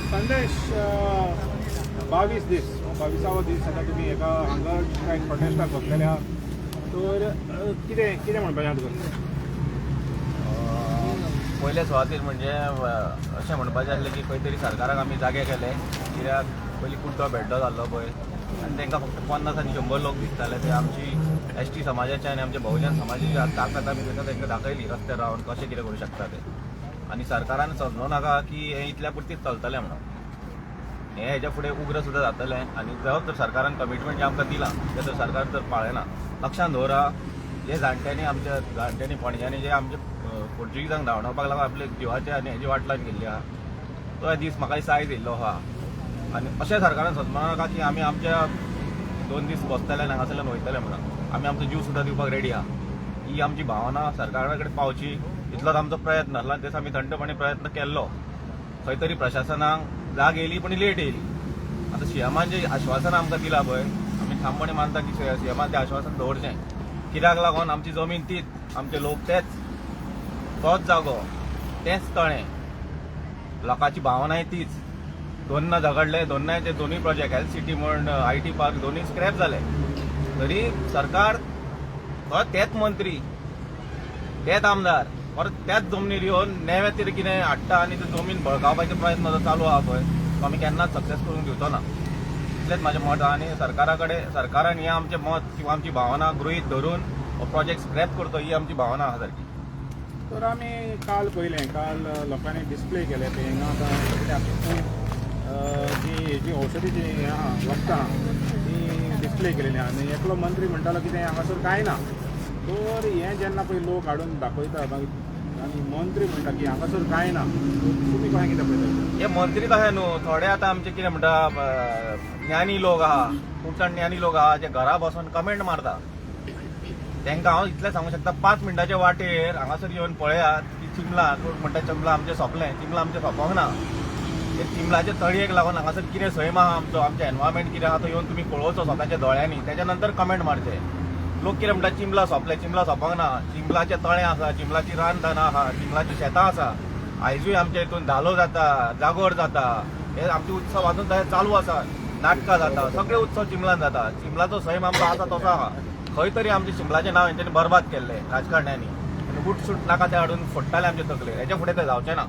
संदेश 22 दीस 22वा दीस आता तुम्ही एका हांगा स्ट्रायक प्रोटेस्टाक बसलेले आहात तर कितें म्हणपाचें आहा तुका पयले सुवातेर म्हणजे अशें म्हणपाचें आसलें की खंय तरी सरकाराक आमी जागे केले कित्याक पयलीं कुर्तो बेड्डो जाल्लो पळय आनी तांकां फक्त 50 आनी 100 लोक दिसताले ते आमची ST समाजाचे आनी आमच्या बहुजन समाजाची ताकद आमी तांकां दाखयली रस्त्यार रावन कशें कितें करूं शकता ते आनी सरकारान समजूं नाका की हें इतल्या पुरतीच चलतलें म्हणून हें हेच्या फुडें उग्र सुद्दां जातलें आनी जर सरकारान कमिटमेंट जें आमकां दिलां तें जर सरकार जर पाळना लक्षांत दवरा जे जाणट्यांनी आमच्या जाणट्यांनी पणज्यांनी जे आमचे पोर्चुगीजांक धांवडावपाक लागून आपले जिवाचे आनी हेजी वाट लावन गेल्ली आहा तो दीस म्हाका सायज येयल्लो आहा आनी अशें सरकारान समजूं नाका की आमी आमच्या 2 दीस बसतले आनी हांगासरल्यान वयतले म्हणून आमी आमचो जीव सुद्दां दिवपाक रेडी आहा ही आमची भावना सरकारा कडेन पावची इतलोच आमचो प्रयत्न आसलो आनी आमी थंडपणी प्रयत्न केल्लो खंय तरी प्रशासनाक जाग येयली पण लेट येयली आतां सीएमान जें आश्वासन आमकां दिलां पळय आमी ठामपणी मानता की सीएमान तें आश्वासन दवरचें कित्याक लागून आमची जमीन तीच आमचे लोक तोच जागो तेंच तळें लोकांची भावनाय तीच दोन्ना झगडले दोन्नाचे दोनूय प्रोजेक्ट हेल्थ सिटी म्हण IT पार्क दोनूय स्क्रॅप जाले तरी सरकार तेच मंत्री तेच आमदार परत त्याच जमनीर येवन नेवे तरी कितें हाडटा आनी ती जमीन बळकावपाचो प्रयत्न जो चालू आहा पळय तो आमी केन्नाच सक्सेस करूंक दिवचो ना इतलेंच म्हाजें मत आहा आनी सरकारा कडेन सरकारान हें आमचें मत किंवा आमची भावना गृहीत धरून हो प्रोजेक्ट स्क्रॅप करतो ही आमची भावना आहा सारकी तर आमी काल लोकांनी डिस्प्ले केले ते हिंगा आतां जी हेजी औषधीची हें आहा वखदां ती डिस्प्ले केलेली आहा आनी एकलो मंत्री म्हणटालो की तें हांगासर कांय ना तर हें जेन्ना पळय लोक हाडून दाखयता आनी मंत्री म्हणटा की हांगासर कांय ना तुमी कशें कितें पळयता हे मंत्री तशें न्हू थोडे आतां आमचे कितें म्हणटा ज्ञानी लोक आहा खूब जाण ज्ञानी लोक आहा जे घरा बसून कमेंट मारता तांकां हांव इतलें सांगूं शकता 5 मिनटाच्या वाटेर हांगासर येवन पळयात की चिंबला म्हणटा चिंबला आमचें सोंपलें चिंबला आमचें सोंपोंक ना ते चिंबलाच्या तळयेक लागून हांगासर कितें सैम आहा आमचो एनवायरमेंट कितें आहा तो येवन तुमी पळोवचो स्वताच्या दोळ्यांनी तेच्या नंतर कमेंट मारचे लोक कितें म्हणटा चिंबला सोंपलें चिंबला सोंपोंक ना चिंबलाचें तळें आसा चिंबलाची रानदानां आहा चिंबलाची शेतां आसा आयजूय आमच्या हितून धालो जाता जागोर जाता हे आमचे उत्सव अजून तशें चालू आसा नाटकां जाता सगळे उत्सव चिंबलान जाता चिंबलाचो सैम आमचो आसा तसो आहा खंय तरी आमचे चिंबलाचें नांव हेंच्यांनी बरबाद केल्लें राजकारण्यांनी आनी उठसूट नाका ते हाडून फोडटाले आमचे तकले हेच्या फुडें ते जावचें ना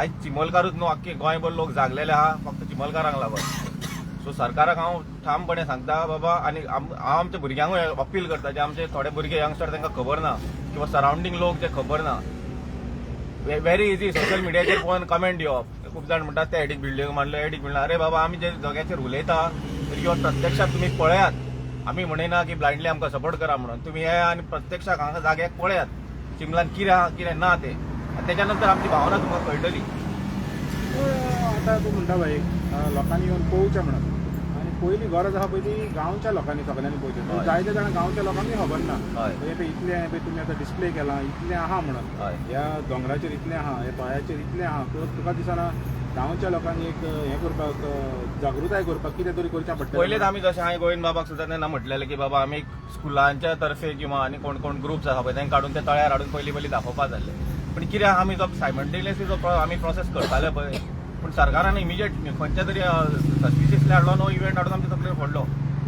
आयज चिमलकारूच न्हू आख्खे गोंयभर लोक जागलेले आहा फक्त चिमलकारांक लागून सो सरकाराक हांव ठामपणे सांगता बाबा आनी हांव आमच्या भुरग्यांकूय अपील करता जे आमचे थोडे भुरगे यंगस्टर तांकां खबर ना किंवा सरावंडींग लोक जे खबर ना व्हेरी इजी सोशल मिडियाचेर पळोवन कमेंट दिवप खूब जाण म्हणटात ते एडीक बिल्डींग मारलो एडीक बिल्डींग अरे बाबा आमी जे जग्याचेर उलयता किंवा प्रत्यक्षात तुमी पळयात आमी म्हणिना की ब्लायंडली आमकां सपोर्ट करा म्हणून तुमी हे आनी प्रत्यक्षाक हांगा जाग्याक पळयात चिंबलान कितें आहा कितें ना ते आनी तेच्या नंतर आमची भावना तुमकां कळटली आतां तूं म्हणटा भाई लोकांनी येवन पळोवचें म्हणून आनी पयली गरज आहा पळय ती गांवच्या लोकांनी सगळ्यांनी पळोवचें जायते जाणां गांवच्या लोकांनी खबर ना इतलें तुमी आतां डिस्प्ले केलां इतलें आहा म्हणून ह्या दोंगराचेर इतलें आहा ह्या तळ्याचेर इतलें आहा तर तुका दिसना गांवच्या लोकांनी एक हें करपाक जागृताय करपाक कितें तरी करचें पडटलें पयलेच आमी जशें हांवें गोविंद बाबाक सुद्दां तेन्ना म्हटलेलें की बाबा आमी स्कुलांच्या तर्फे किंवा आनी कोण कोण ग्रुप्स आसा पळय तांकां काडून ते तळ्यार हाडून पयलीं दाखोवपा जाल्ले पूण कितें आमी जो सायमल्टेनियसली जो आमी प्रोसेस करताले पळय पूण सरकारान इमिजिएट खंयच्या तरी सस्पिशियसली हाडलो नो इव्हेंट हाडून आमच्या तकलेर फोडलो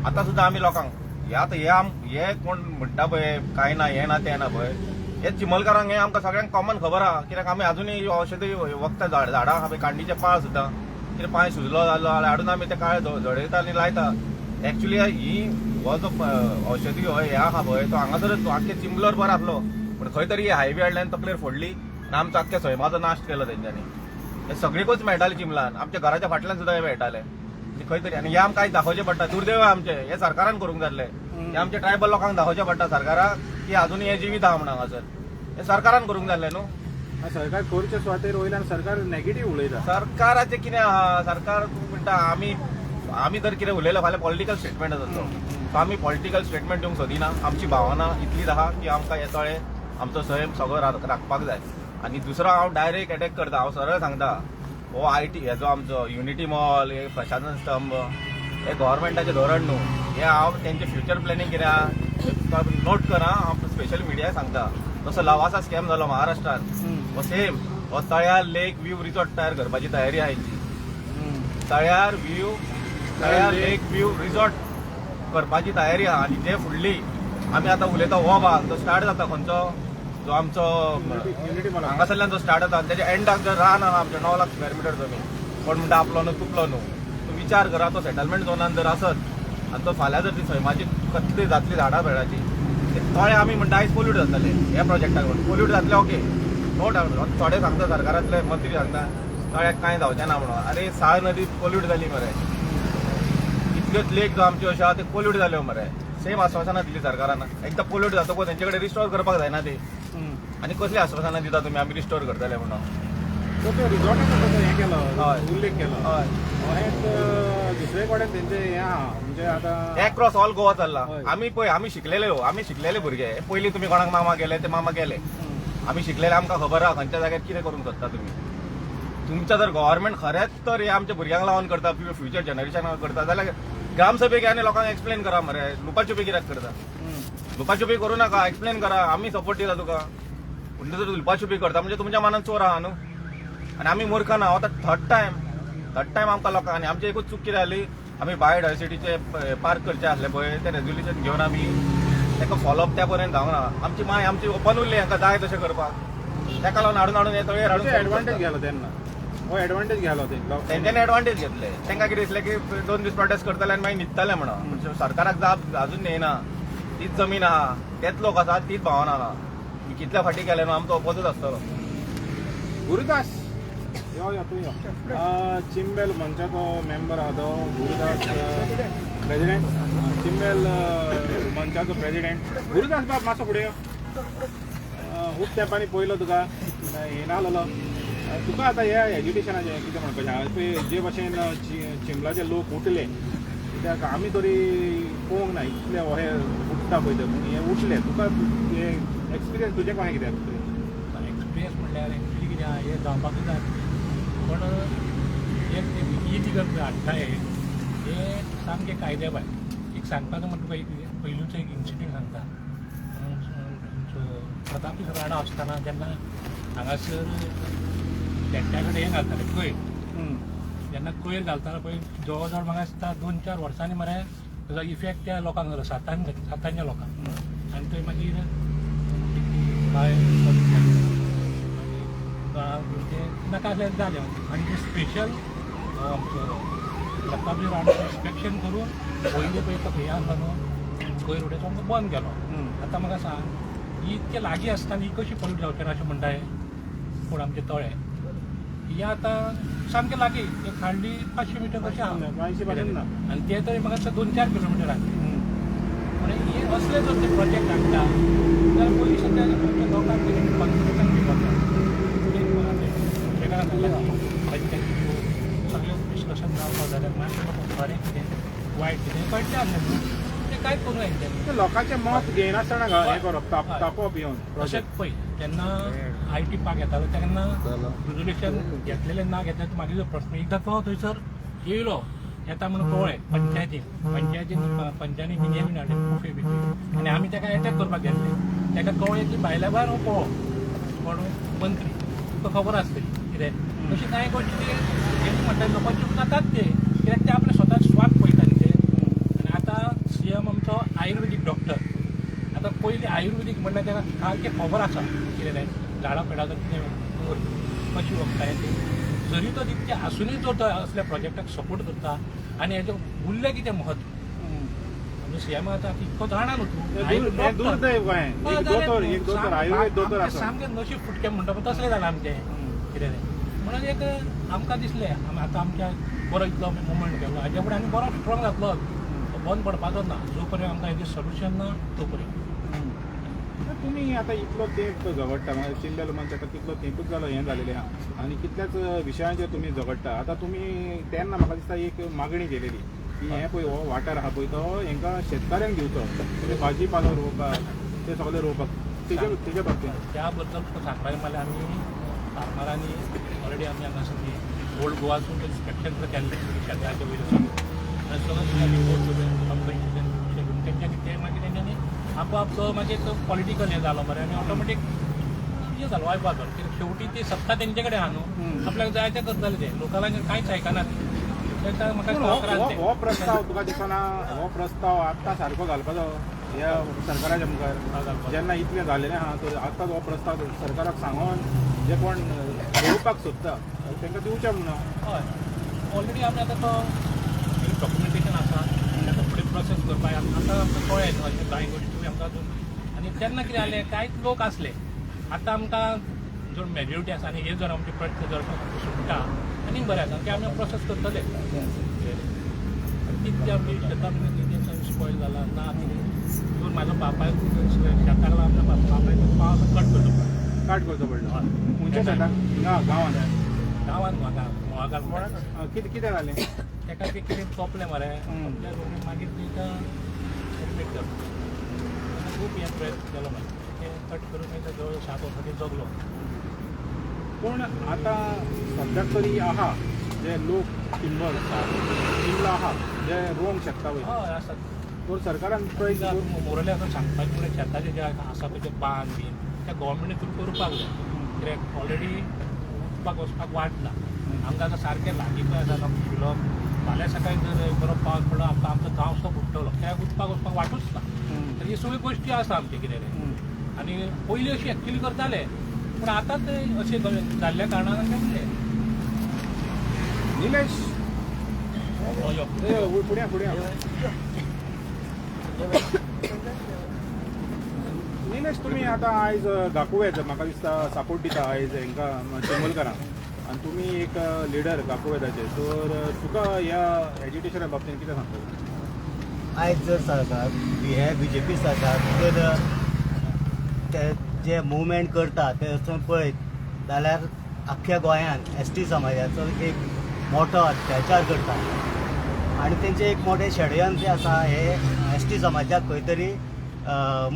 आतां सुद्दां आमी लोकांक हे कोण म्हणटा पळय कांय ना हें ना तें ना पळय हे चिमलकारांक हें आमकां सगळ्यांक कॉमन खबर आहा कित्याक आमी अजुनूय औषधी वखदां झाडां आहा पळय कांडीचे पाळ सुद्दां कितें पांय सुजलो जालो जाल्यार हाडून आमी ते काळे झडयता आनी लायता एक्चुली हो जो औषधी हे आहा पळय तो हांगासरच आख्खे चिंबलोर बरो आसलो पूण खंय तरी हायवे हाडल्यान तकलेर फोडली आनी आमचो आख्ख्या सैमाचो नाश केलो तेंच्यांनी हे सगळीकूच मेळटाले चिंबलान आमच्या घराच्या फाटल्यान सुद्दां हे मेळटाले खंय तरी आनी हे आमकां आयज दाखोवचें पडटा दुर्दैव आमचे हे सरकारान करूंक जाल्ले हे आमच्या ट्रायबल लोकांक दाखोवचें पडटा सरकाराक की अजुनूय हे जिवीत आहा म्हणून हांगासर हे सरकारान करूंक जाल्ले न्हू सरकार करचे सुवातेर वयल्यान सरकार नेगेटीव उलयता सरकाराचें कितें आहा सरकार म्हणटा आमी जर कितें उलयलें फाल्यां पॉलिटिकल स्टेटमेंट जातलो सो आमी पॉलिटिकल स्टेटमेंट दिवंक सोदिना आमची भावना इतलीच आहा की आमकां हे तळें आमचो सैम सगळो राखपाक जाय आनी दुसरो हांव डायरेक्ट अटॅक करता हांव सरळ सांगता हो IT हेजो आमचो युनिटी मॉल हे प्रशासन स्तंभ हे गव्हर्मेंटाचें धोरण न्हू हे हांव तेंचें फ्युचर प्लॅनिंग कितें आहा नोट करा हांव स्पेशल मिडिया सांगता जसो लवासा स्कॅम जालो महाराष्ट्रांत हो सेम हो तळ्यार लेक व्यू रिसॉर्ट तयार करपाची तयारी आहा हेंची तळ्यार लेक व्यू रिसॉर्ट करपाची तयारी आहा. आनी जे फुडली आमी आतां उलयता हो भाग तो स्टार्ट जाता खंयचो जो आमचो हांगासरल्यान जो स्टार्ट जाता तेच्या एंडाक जर रान आहा आमचे 9 लाख स्क्वेअर मिटर जमीन कोण म्हणटा आपलो न्हू तुपलो न्हू तो विचार करा तो सेटलमेंट झोनान जर आसत आनी तो फाल्यां जर ती सैमाची कसली जातली झाडां बेडाची तळे आमी म्हणटा आयज पोल्यूट जातले ह्या प्रोजेक्टाक पोल्यूट जातले ओके नो डावट थोडे सांगता सरकारांतले मंत्री सांगता तळ्याक कांय जावचें ना म्हणून अरे साळ नदी पोल्यूट जाली मरे इतल्योच लेक जो आमच्यो अशो आहा ते पोल्यूट जाल्यो मरे सेम आश्वासनां दिली सरकारान एकदां पोल्यूट जातकच तेंचे कडेन रिस्टोर करपाक जायना ती आनी कसली आश्वासनां दिता तुमी आमी रिस्टोर करतले म्हणून रिसॉर्टाचो हे केलो हय. उल्लेख केलो हय दुसरे कडेन तेंचे हे आहा म्हणजे आतां अक्रॉस ऑल गोवा चल्ला हय. आमी शिकलेले भुरगे पयलीं तुमी कोणाक मामा गेले ते मामा गेले आमी शिकलेले आमकां खबर आहा खंयच्या जाग्यार कितें करूंक सोदता तुमी तुमच्या जर गव्हर्नमेंट खरेंच तर हे आमच्या भुरग्यांक लावन करता फ्युचर जनरेशनाक करता जाल्यार ग्रामसभेक आनी लोकांक एक्सप्लेन करा मरे लुपाछुपी कित्याक करता लुपाछुपी करूं नाका एक्सप्लेन करा आमी सपोर्ट दिता तुका पूण जर लुपाछुपी करता म्हणजे तुमच्या मनात चोर आहा न्हू आनी आमी मूर्ख ना आता थर्ड टायम आमकां लोकांनी आमची एकूच चूक कितें जाली आमी बायोडायवर्सिटीचे पार्क करचे आसले पळय ते रेजोल्युशन घेवन आमी ताका फॉलोअप त्या पर्यंत जावना आमची माय आमची ओपन उरली हांकां जाय तशें करपाक ताका लागून हाडून हे तळेर हाडून एडवांटेज घालो तेन्ना हो एडवांटेज घालो तेंच्यांनी एडवांटेज घेतले तांकां कितें दिसलें की 2 दीस प्रोटेस्ट करतले आनी मागीर न्हिदतले म्हणून सरकाराक जाप अजून येना तीच जमीन आहा तेच लोक आसा तीच भावना आहा कितल्या फाटी केले न्हू आमचो ऑपोजीट आसतलो गुरुदास यो तूं यो चिंबेल मंचाचो मेंबर आहा तो गुरुदास प्रेसिडेंट चिंबेल मंचाचो प्रेसिडेंट गुरुदास बाब मातसो फुडें यो खूब तेंपांनी पयलो तुका येना आसलो तुका आतां हे एज्युकेशनाचें कितें म्हणपाचें पळय जे भशेन चिंबलाचे लोक उठले कित्याक आमी तरी पळोवंक ना इतले हो हे उठता पळय ते पूण हे उठले तुका हे एक्सपिरियन्स तुजें कशें कितें एक्सपिरियन्स म्हणल्यार एक्चुली कितें आहा हें जावपाकूच जाय पण ही जी गरज हाडटा हे सामकें कायद्या भायर एक सांगपाचो म्हणटा तुका एक पयलूचो एक इन्सिडेंट सांगता प्रतापी राणा आसतना जेन्ना हांगासर तेंच्या कडेन हें घालताले कोयर जेन्ना कोयर घालतालो पळय जवळ जवळ म्हाका दिसता 2-4 वर्सांनी मरे ताजो इफेक्ट त्या लोकांक जालो सातांच्या लोकांक आनी थंय मागीर नाका जालें आनी ते स्पेशल आमचो प्रतापी राणा इन्स्पेक्शन करून पयलीं पळय तो हें आसलो न्हू कोयर उडयचो आमकां बंद केलो आतां म्हाका सांग ही इतके लागीं आसतना ही कशी पोल्यूट जावचें ना अशें म्हणटाय पूण आमचे तळे ही आतां सामकें लागीं एक हार्डली 500 मिटर कशें आहा आनी ते तरी म्हाका 2-4 किलोमिटर आहा म्हणजे हे असले जर ते प्रोजेक्ट हाडटा जाल्यार पयलीं सद्या लोकांक कॉन्फिडन्सान सगळें डिस्कशन जावपाक जाल्यार मातशें बरें कितें वायट कितें कळचें आसलें न्हू तें कांय करूं येता लोकांचें मत घेयनासतना हें करप तापोवप येवन तशेंच पळय जेन्ना IT पाक येतालो तेन्ना रेजोल्युशन घेतलेलें ना घेतलें मागीर प्रश्न एकदां तो थंयसर येयलो येता म्हणून कळ्ळें पंचायतीन बीन हाडले प्रुफे बी आनी आमी ताका एटॅक करपाक गेल्ले ताका कळ्ळें की भायल्या भायर हो पळोवप कोण मंत्री तुका खबर आसतली कितें अशी कांय गोश्टी तेणी म्हणटा लोकांचे जातात ते कित्याक ते आपले स्वता स्वार्थ पळयता न्ही ते आनी आतां CM आमचो आयुर्वेदीक डॉक्टर आतां पयलीं आयुर्वेदीक म्हणल्यार ताका सारकें खबर आसा कितें तें झाडां पेडां कितें कशी वखदां ती जरी तो तितके आसुनूय तो असल्या प्रोजेक्टाक सपोर्ट करता आनी हेजें उरलें कितें म्हत्व म्हणजे CM आतां इतको जाणा न्हू तूं सामकें नशीब फुटकें म्हणटा पळय तसलें जालां आमचें कितें तें म्हणून एक आमकां दिसलें आतां आमच्या बरो इतलो मुवमेंट केलो हाजे फुडें आनी बरो स्ट्रॉंग जातलो तो बंद पडपाचो ना जो पर्यंत आमकां हेजें सोल्युशन ना तो पर्यंत तुमी आतां इतलो तेंप झगडटा चिंबेल मनशाक कितलो तेंपूच जालो हें जालेलें आहा आनी कितल्याच विशयांचेर तुमी झगडटा आतां तुमी तेन्ना म्हाका दिसता एक मागणी केलेली की हें पळय हो वाठार आहा पळय तो हेंकां शेतकाऱ्यांक दिवचो म्हणजे भाजी पालो रोवपाक ते सगळें रोवपाक तेजे बाबतींत त्या बद्दल तुका सांगपाचें म्हणल्यार आमी फार्मरांनी ऑलरेडी आमी हांगासर ओल्ड गोवासून इन्स्पेक्शन केल्लें शेताच्या वयर आनी सगळें रिपोर्ट कंप्लेन तेंच्यांनी ते मागीर तेंच्यांनी आपोआप मागीर तो पॉलिटिकल हें जालो मरे आनी ऑटोमॅटीक हें जालो वायपाक जालो कित्याक शेवटी ती सत्ता तेंचे कडेन आहा न्हू आपल्याक जाय तें करतले ते लोकांक कांयच आयकना तेंकां म्हाका पूण सहकारान ते. हो प्रस्ताव तुका दिसना हो प्रस्ताव आत्तां सारको घालपाचो ह्या सरकाराच्या मुखार जेन्ना इतलें जालेलें आहा तर आत्ताच हो प्रस्ताव सरकाराक सांगून जे कोण घेवपाक सोदता तांकां दिवचें म्हणून. हय ऑलरेडी आमी आतां तो डॉक्युमेंटेशन आसा आतां फुडें प्रोसेस करपाक आतां आमकां कळ्ळें न्हू अशें कांय गोश्टी आमकां अजून. आनी तेन्ना कितें जालें कांयच लोक आसले आतां आमकां जर मेजॉरिटी आसा आनी हे जर आमचे प्रश्न जर सुट्टा आनी बरें आसा की आमी प्रोसेस करतले. कितें आमची शेतां स्पॉयल जाला ना कितें म्हाजो बापाय शेताक लागून आमच्या बापाय पावस कट करचो पडलो. काट करचो पडलो खंयच्या शेताक ना गांवांत गांवांत म्हाका मोळागांव कितें कितें जालें तेका ते कितें तोपलें मरे मागीर तिका एडमीट करता खूब हे प्रयत्न केलो मागीर ते कट करून मागीर जवळ 7 वर्सांनी जगलो. पूण आतां सद्याक तरी आहा जे लोक टिंबर चिमलो आहा जे रोवंक शकता वय हय आसा तर सरकारान प्रयत्न मोरले आतां सांगपाचें म्हळ्यार शेताचे जे आसा पळय ते बांद बीन ते गव्हर्मेंट थ्रू करपाक जाय कित्याक ऑलरेडी उदपाक वचपाक वाट ना आमकां आतां सारकें लागीं पळय आसा आमचो फाल्यां सकाळी जर बरो पावस पडलो आमकां आमचो गांव सुद्दां बुडटलो कित्याक उदपाक वचपाक वाटूच ना. तर ही सगळ्यो गोश्टी आसा आमचे कितें रे आनी पयलीं अशी एक्चुली करताले पूण आतां ते अशें जाल्ल्या कारणान तें निलेश हय फुडें फुडें निलेश तुमी आतां आयज गाकुवेज म्हाका दिसता सपोर्ट दिता आयज हांकां चिमोलकारांक आनी तुमी एक लिडर गाकुवेजाचे तर तुका ह्या एज्युकेशना बाबतींत कितें सांगता? आयज जर सरकार हे BJP सरकार जर ते जे मुवमेंट करता ते वचून पळयत जाल्यार अख्ख्या गोंयांत ST समाजाचो एक मोठो अत्याचार करता आनी तेंचें एक मोठें षडयंत्र आसा हे ST समाजाक खंय तरी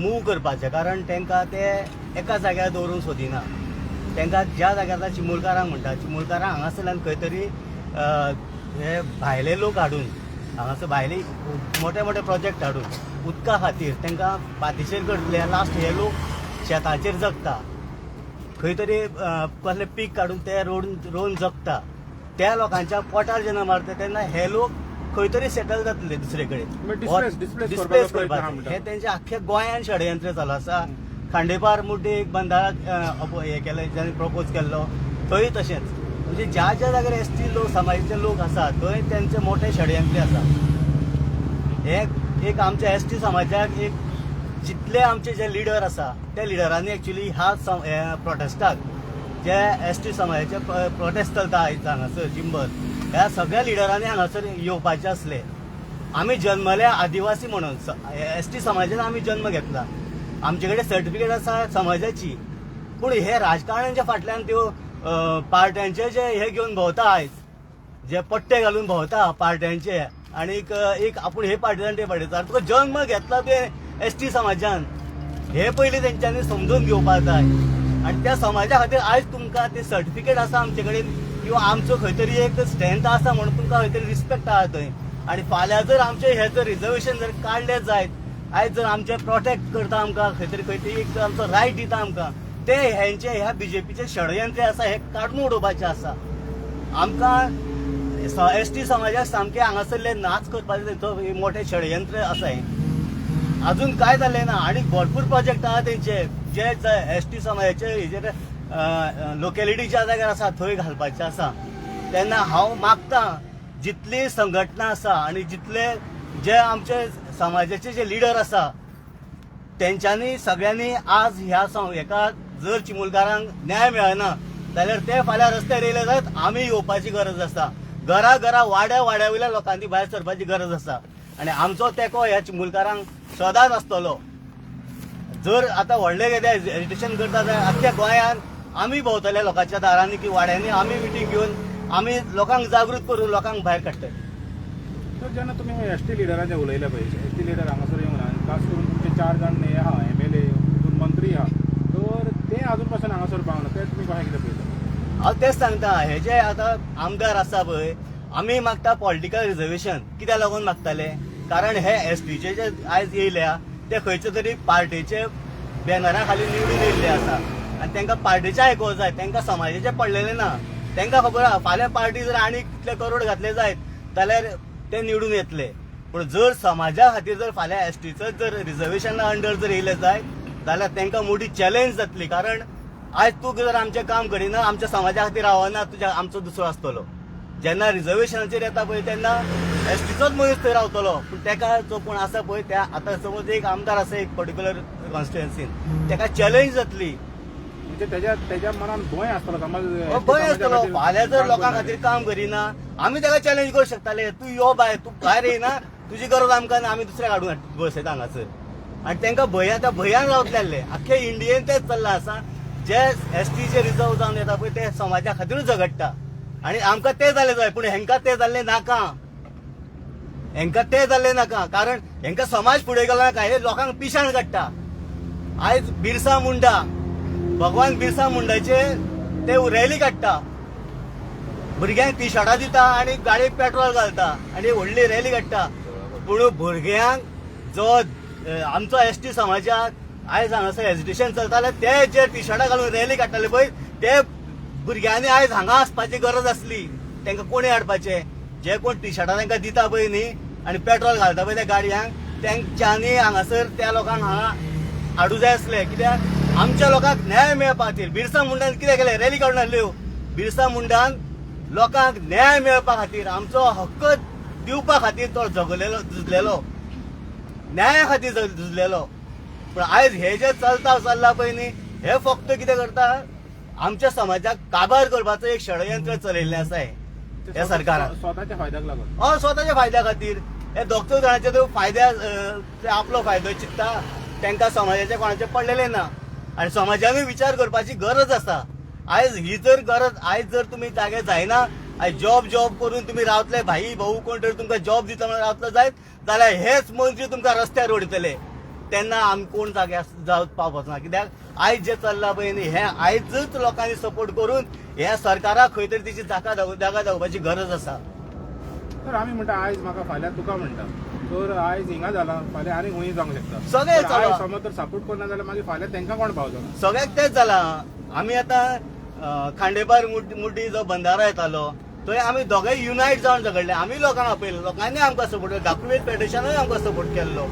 मूव करपाचें कारण तांकां ते एका जाग्यार दवरूंक सोदिना. तांकां ज्या जाग्यार चिमुलकारांक म्हणटा चिमुलकारांक हांगासरल्यान खंय तरी हे भायले लोक हाडून हांगासर भायले मोठे मोठे प्रोजेक्ट हाडून उदका खातीर तांकां पातीशेर करतले लास्ट हे लोक शेताचेर जगता खंय तरी कसलें पीक काडून ते रोवन जगता त्या लोकांच्या पोटार जेन्ना मारता तेन्ना हे लोक खंय तरी सेटल जातले दुसरे कडेन डिस्प्लेस करपाचे हे तेंचे आख्ख्या गोंयांत षडयंत्र चालू आसा. खांडेपार मुड्डे एक बंधाराक हे केलें जेणे प्रपोज केल्लो थंय तशेंच म्हणजे ज्या ज्या जाग्यार ST लोक समाजाचे लोक आसा थंय तेंचे मोठे षडयंत्र आसा. हे एक आमच्या ST समाजाक एक जितले आमचे जे लिडर आसा त्या लिडरांनी एक्चुली ह्या प्रोटेस्टाक जे ST समाजाचे प्रोटेस्ट चलता आयज हांगासर चिंबर ह्या सगळ्या लिडरांनी हांगासर येवपाचे आसले. आमी जल्मले आदिवासी म्हणून ST समाजान आमी जन्म घेतला आमचे कडेन सर्टिफिकेट आसा समाजाची पूण हे राजकारण्यांच्या फाटल्यान त्यो पार्ट्यांचे जे हे घेवन भोंवता आयज जे पट्टे घालून भोंवता पार्ट्यांचे आनीक एक आपूण हे पार्टीजान ते पार्टीजान तुका जन्म घेतला तुवें ST समाजान हे पयलीं तेंच्यांनी समजून घेवपाक जाय आनी त्या समाजा खातीर आयज तुमकां ते सर्टिफिकेट आसा आमचे कडेन किंवा आमचो खंय तरी एक स्ट्रेंथ आसा म्हणून तुमकां खंय तरी रिस्पेक्ट आहा थंय आनी फाल्यां जर आमचे हे जर रिजर्वेशन जर काडले जायत आयज जर आमचे प्रोटेक्ट करता आमकां खंय तरी एक आमचो रायट दिता आमकां ते हेंचे ह्या BJPचे षडयंत्र आसा हे काडून उडोवपाचें आसा. आमकां ST समाजाक सामकें हांगासरले नाच करपाचें तेंचो मोठें षडयंत्र आसा हें अजून काय जालें ना आनी भरपूर प्रोजेक्ट आहा तेंचे जे ST समाजाचे हेजेर लोकेलिटी ज्या जाग्यार आसा थंय घालपाचें आसा. तेन्ना हांव मागतां जितली संघटना आसा आनी जितले जे आमचे समाजाचे जे लिडर आसा तेंच्यांनी सगळ्यांनी आज ह्या हेका जर चिमुलकारांक न्याय मेळना जाल्यार ते फाल्यां रस्त्यार येयले जायत आमी येवपाची गरज आसा. घरा घरा वाड्या वयल्या लोकांनी भायर सरपाची गरज आसा आनी आमचो तेंको ह्या चिमुलकारांक सदांच आसतलो. जर आतां व्हडले कितें एजिटेशन करता जाल्यार आख्ख्या गोंयांत आमी भोंवतले लोकांच्या दारांनी की वाड्यांनी आमी मिटींग घेवन आमी लोकांक जागृत करून लोकांक भायर काडटले. तर जेन्ना तुमी ST लिडरांचे उलयले पळय ST लिडर हांगासर येवना आनी खास करून तुमचे 4 जाण हे आहा MLA मंत्री आहा तर ते आजून पासून हांगासर पावना ते तुमी कशें कितें पळयता? हांव तेच सांगता हे जे आतां आमदार आसा पळय आमी मागता पॉलिटिकल रिजर्वेशन कित्याक लागून मागताले कारण हे STचे जे आयज येयल्या ते खंयचे तरी पार्टीचे बॅनरा खाली निवडून येयल्ले आसा आनी तांकां पार्टीचें आयकोवंक जाय तांकां समाजाचें पडलेलें ना. तांकां खबर आहा फाल्यां पार्टी जर आनी कितले करोड घातले जायत जाल्यार ते निवडून येतले. पूण जर समाजा खातीर जर फाल्यां एसटीचं जर रिजर्वेशना अंडर जर येयले जाय जाल्यार तांकां मोठी चॅलेंज जातली. कारण आज तूं जर आमचें काम करिना, आमच्या समाजा खातीर रावना, तुज्या आमचो दुसरो आसतलो. जेन्ना रिजर्वेशनाचेर येता पळय तेन्ना एसटीचोच मनीस थंय रावतलो. पूण तेका जो कोण आसा पळय त्या आतां सपोज एक आमदार आसा एक पर्टिक्युलर कॉन्स्टिट्युएन्सीन, तेका चॅलेंज जातली. म्हणजे त्याच्या मनात भंय आसतलो समज भंय आसतलो. फाल्यां जर लोकां खातीर काम करिना आमी ताका चॅलेंज करूं शकताले, तूं यो बाय, तूं भायर येयना, तुजी गरज आमकां ना, आमी दुसऱ्या हाडून बसयता हांगासर. आनी तांकां त्या भंयान रावतले. आख्खे इंडियेन तेच चल्लां आसा. जे एसटीचे रिजर्व जावन येता पळय ते समाजा खातीरूच झगडटा. आनी आमकां ते जालें जाय, पूण हेंकां ते जाल्लें नाका. हेंकां ते जाल्लें नाका. कारण हेंकां समाज फुडें गेलो नाका, हे लोकांक पिशाण काडटा. आयज बिरसा मुंडा, भगवान बिरसा मुंडाचे ते रॅली काडटा, भुरग्यांक टी शर्टां दिता आनी गाडयेक पेट्रोल घालता आनी व्हडली रॅली काडटा. पूण भुरग्यांक जो आमचो एसटी समाजाक आयज हांगासर एजिटेशन चलतालें ते जे टी शर्टां घालून रॅली काडटाले पळय ते भुरग्यांनी आयज हांगा आसपाची गरज आसली. तांकां कोणी हाडपाचे? जे कोण टी शर्टां तांकां दिता पळय न्ही आनी पेट्रोल घालता पळय त्या गाडयांक, तेंच्यांनी हांगासर त्या लोकांक हांगा हाडूं जाय आसलें. कित्याक आमच्या लोकांक न्याय मेळपा खातीर बिरसा मुंडान कितें केलें? रॅली काडून हाडल्यो. बिरसा मुंडान लोकांक न्याय मेळपा खातीर, आमचो हक्क दिवपा खातीर तो झुजलेलो, न्याया खातीर झुजलेलो. पूण आयज हे जे चल्ला पळय न्ही, हे फक्त कितें करता? आमच्या समाजाक काबार करपाचो एक षडयंत्र चलयल्लें आसा ह्या सरकारान स्वताच्या फायद्याक लागून. हय, स्वताच्या फायद्या खातीर. हे दोग जाणांचे तो फायद्या आपलो फायदो चित्ता, तांकां समाजाचे कोणाचे पडलेले ना. आनी समाजानूय विचार करपाची गरज आसा. आयज ही जर गरज, आयज जर तुमी जागे जायना, आयज जॉब करून तुमी रावतले, भाई भाऊ कोण तरी तुमकां जॉब दिता म्हणून रावतलो जायत जाल्यार हेच मंत्री तुमकां रस्त्यार उडयतले. तेन्ना आमी कोण जाग्यार जावं पावपाचो ना. कित्याक आयज जे चल्लां पळय न्ही, हे आयजच लोकांनी सपोर्ट करून ह्या सरकाराक खंय तरी तिची जागा दाखोवपाची गरज आसा. तर आमी म्हणटा आयज म्हाका फाल्यां तुका म्हणटा, तर आयज हिंगा जाला फाल्यां आनी खंय जावंक शकता. सगळें तर आयज समज तर सपोर्ट करना जाल्यार मागीर फाल्यां तांकां कोण पावचो ना. सगळ्याक तेच जाला. आमी आतां खांडेपार मुड्डी जो बंधारो येतालो थंय आमी दोगांय युनायट जावन झगडले. आमी लोकांक आपयलो, लोकांनी आमकां सपोर्ट केलो, गाकुवेत फेडरेशनानूय आमकां सपोर्ट केल्लो.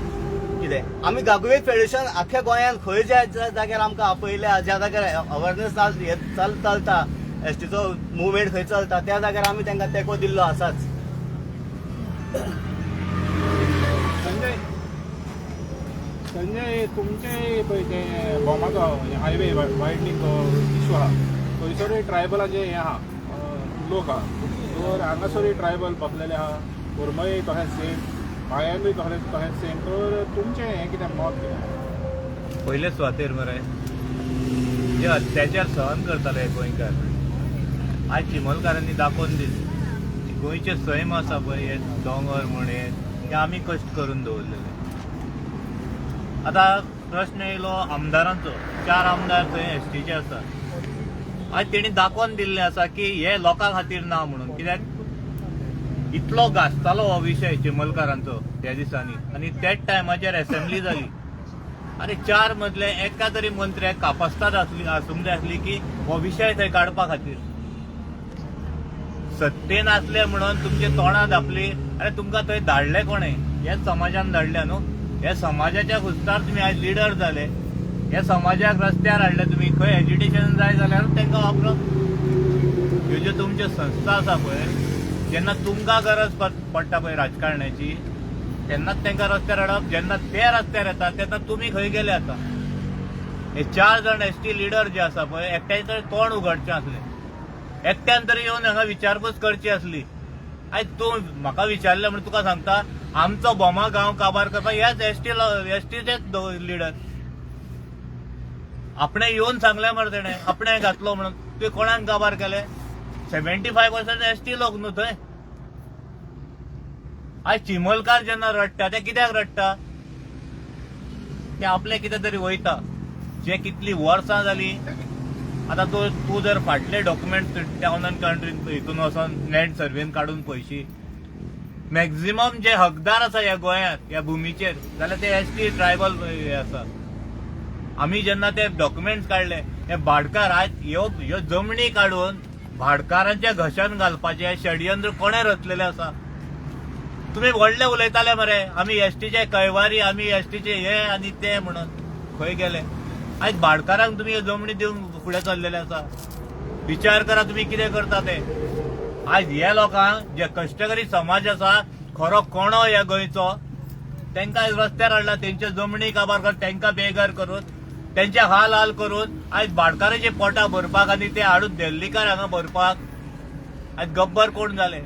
कितें आमी गाकुवेत फेडरेशन आख्ख्या गोंयांत खंय ज्या जाग्यार आमकां आपयल्या, ज्या जाग्यार अवेरनेस चलता, एसटीचो मुवमेंट खंय चलता त्या जाग्यार आमी तांकां तेंको दिल्लो आसाच. संजय तुमचे पळय ते बोमाचो हायवे वायडनींग इशू आहा, थंयसरूय ट्रायबलाचे हे आहा, लोक आहा. तर हांगासरूय ट्रायबल बसलेले आहा, उर्मय तशेंच सेम, भायांकूय तशेंच सेम. तर तुमचें हें कितें मत कितें? पयले सुवातेर मरे जे अत्याचार सहन करताले गोंयकार, आयज चिमलकारांनी दाखोवन दिले गोंयचे सैम आसा पळय हे दोंगर म्हण हे आमी कश्ट करून दवरलेले. आतां प्रश्न येयलो आमदारांचो. 4 आमदार थंय एसटीचे आसा. आयज तेणी दाखोवन दिल्लें आसा की हे लोकां खातीर ना म्हणून. कित्याक इतलो गाजतालो हो विशय चिमलकारांचो त्या दिसांनी, आनी त्याच टायमाचेर असेंब्ली जाली आनी 4 मदले एका तरी मंत्र्याक कापास्ताद आसूंक जाय आसली की हो विशय थंय काडपा खातीर. सत्तेन आसले म्हणून तुमचे तोंडां धापली आनी तुमकां थंय धाडले कोणें? हेच समाजान धाडल्या न्हू. हे समाजाच्या हुस्तार तुम्ही आयज लिडर जाले, हे समाजाक रस्त्यार हाडले तुम्ही. खंय एज्युटेशन जाय जाल्यार तांकां वापरप. ह्यो ज्यो तुमच्यो संस्था आसा पळय, जेन्ना तुमकां गरज पडटा पळय राजकारणाची तेन्नाच तांकां रस्त्यार हाडप. जेन्ना ते रस्त्यार येता तेन्ना तुमी खंय गेले आतां? हे 4 जाण एसटी लिडर जे आसा पळय एकट्यान तरी तोंड उगडचें आसलें, एकट्यान तरी येवन हांगा विचारपूस करची आसली. आयज तूं म्हाका विचारलें म्हणून तुका सांगता, आमचो बोमा गांव काबार करपाक ह्याच एसटीचेच लिडर. आपणे येवन सांगलें मरे तेणें, आपणे घातलो म्हणून. तुवें कोणाक काबार केलें? 75% एसटी लोक न्हू थंय. आयज चिमलकार जेन्ना रडटा ते कित्याक रडटा? ते आपले कितें तरी वयता. जे कितली वर्सां जाली, आतां तूं जर फाटले डॉक्युमेंट टाउन अँड कंट्रीन हितून वचोन लँड सर्वेन काडून पळयशी, मॅक्झिमम जे हकदार आसा ह्या गोंयांत ह्या भुमीचेर जाल्यार ते एसटी ट्रायबल हे आसा. आमी जेन्ना ते डॉक्युमेंट्स काडले, हे भाडकार आयज ह्यो जमनी काडून भाडकारांच्या घशान घालपाचे षडयंत्र कोणें रचलेलें आसा? तुम्ही व्हडले उलयताले मरे आमी एसटीचे कैवारी आमी एसटीचे हे आनी ते म्हणून खंय गेले आयज भाडकारांक तुम्ही जमणी दिवंक फुडें चल्लेले आसा विचार करा तुम्ही कितें करता ते आज हे लोकांक जे कश्टकरी समाज आसा खरो कोणो ह्या गोंयचो तांकां रस्त्यार हाडला तेंचे जमणी काबार करून तांकां बेकार करून त्यांचे हाल हाल करून आज भाडकाराची पोटां भरपाक आनी ते हाडून देल्लीकार हांगा भरपाक आज गब्बर कोण जाले